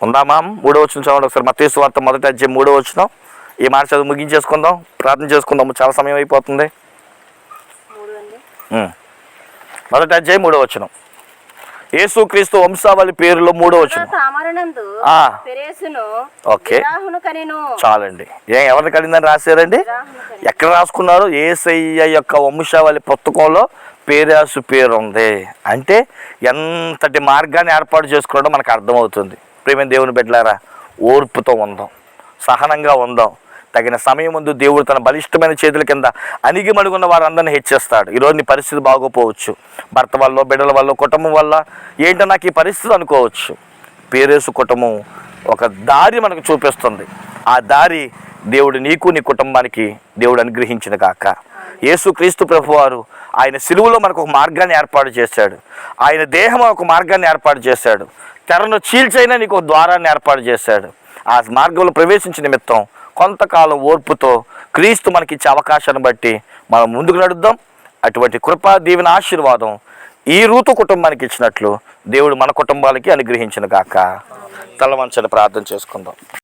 ఉందామా? 3వ వచనం చదవండి ఒకసారి. మత్తయి సువార్త 1వ అధ్యాయం 3వ వచనం. ఈ మాట చదువు ముగించేసుకుందాం, ప్రార్థన చేసుకుందాం, చాలా సమయం అయిపోతుంది. 1వ అధ్యాయం 3వ వచనం. యేసుక్రీస్తు వంశావళి పేరులో 3వ వచనం. ఓకే, చాలండి. ఎవరిని కలిగిందని రాశారండి? ఎక్కడ రాసుకున్నారు? యేసయ్య యొక్క వంశావళి పుస్తకంలో పేరేసు పేరు ఉంది. అంటే ఎంతటి మార్గాన్ని ఏర్పాటు చేసుకోవడం మనకు అర్థమవుతుంది. ప్రేమ దేవుని బిడ్డలారా, ఓర్పుతో ఉందాం, సహనంగా ఉందాం. తగిన సమయం ముందు దేవుడు తన బలిష్టమైన చేతుల కింద అణిగి మడుగున్న వారందరినీ హెచ్చిస్తాడు. ఈరోజు నీ పరిస్థితి బాగోపోవచ్చు, భర్త వల్ల, బిడ్డల వల్ల, కుటుంబం వల్ల. ఏంటో నాకు ఈ పరిస్థితి అనుకోవచ్చు. పేరేసు కుటుంబం ఒక దారి మనకు చూపిస్తుంది. ఆ దారి దేవుడు నీకు, నీ కుటుంబానికి దేవుడు అనుగ్రహించిన కాక. యేసుక్రీస్తు ప్రభువారు ఆయన సిలువలో మనకు ఒక మార్గాన్ని ఏర్పాటు చేశాడు. ఆయన దేహం ఒక మార్గాన్ని ఏర్పాటు చేశాడు. తెరను చీల్చైనా నీకు ఒక ద్వారాన్ని ఏర్పాటు చేశాడు. ఆ మార్గంలో ప్రవేశించిన నిమిత్తం కొంతకాలం ఓర్పుతో క్రీస్తు మనకిచ్చే అవకాశాన్ని బట్టి మనం ముందుకు నడుద్దాం. అటువంటి కృపా దీవెన ఆశీర్వాదం ఈ రూతు కుటుంబానికి ఇచ్చినట్లు దేవుడు మన కుటుంబాలకి అనుగ్రహించిన గాక. తల వంచని ప్రార్థన చేసుకుందాం.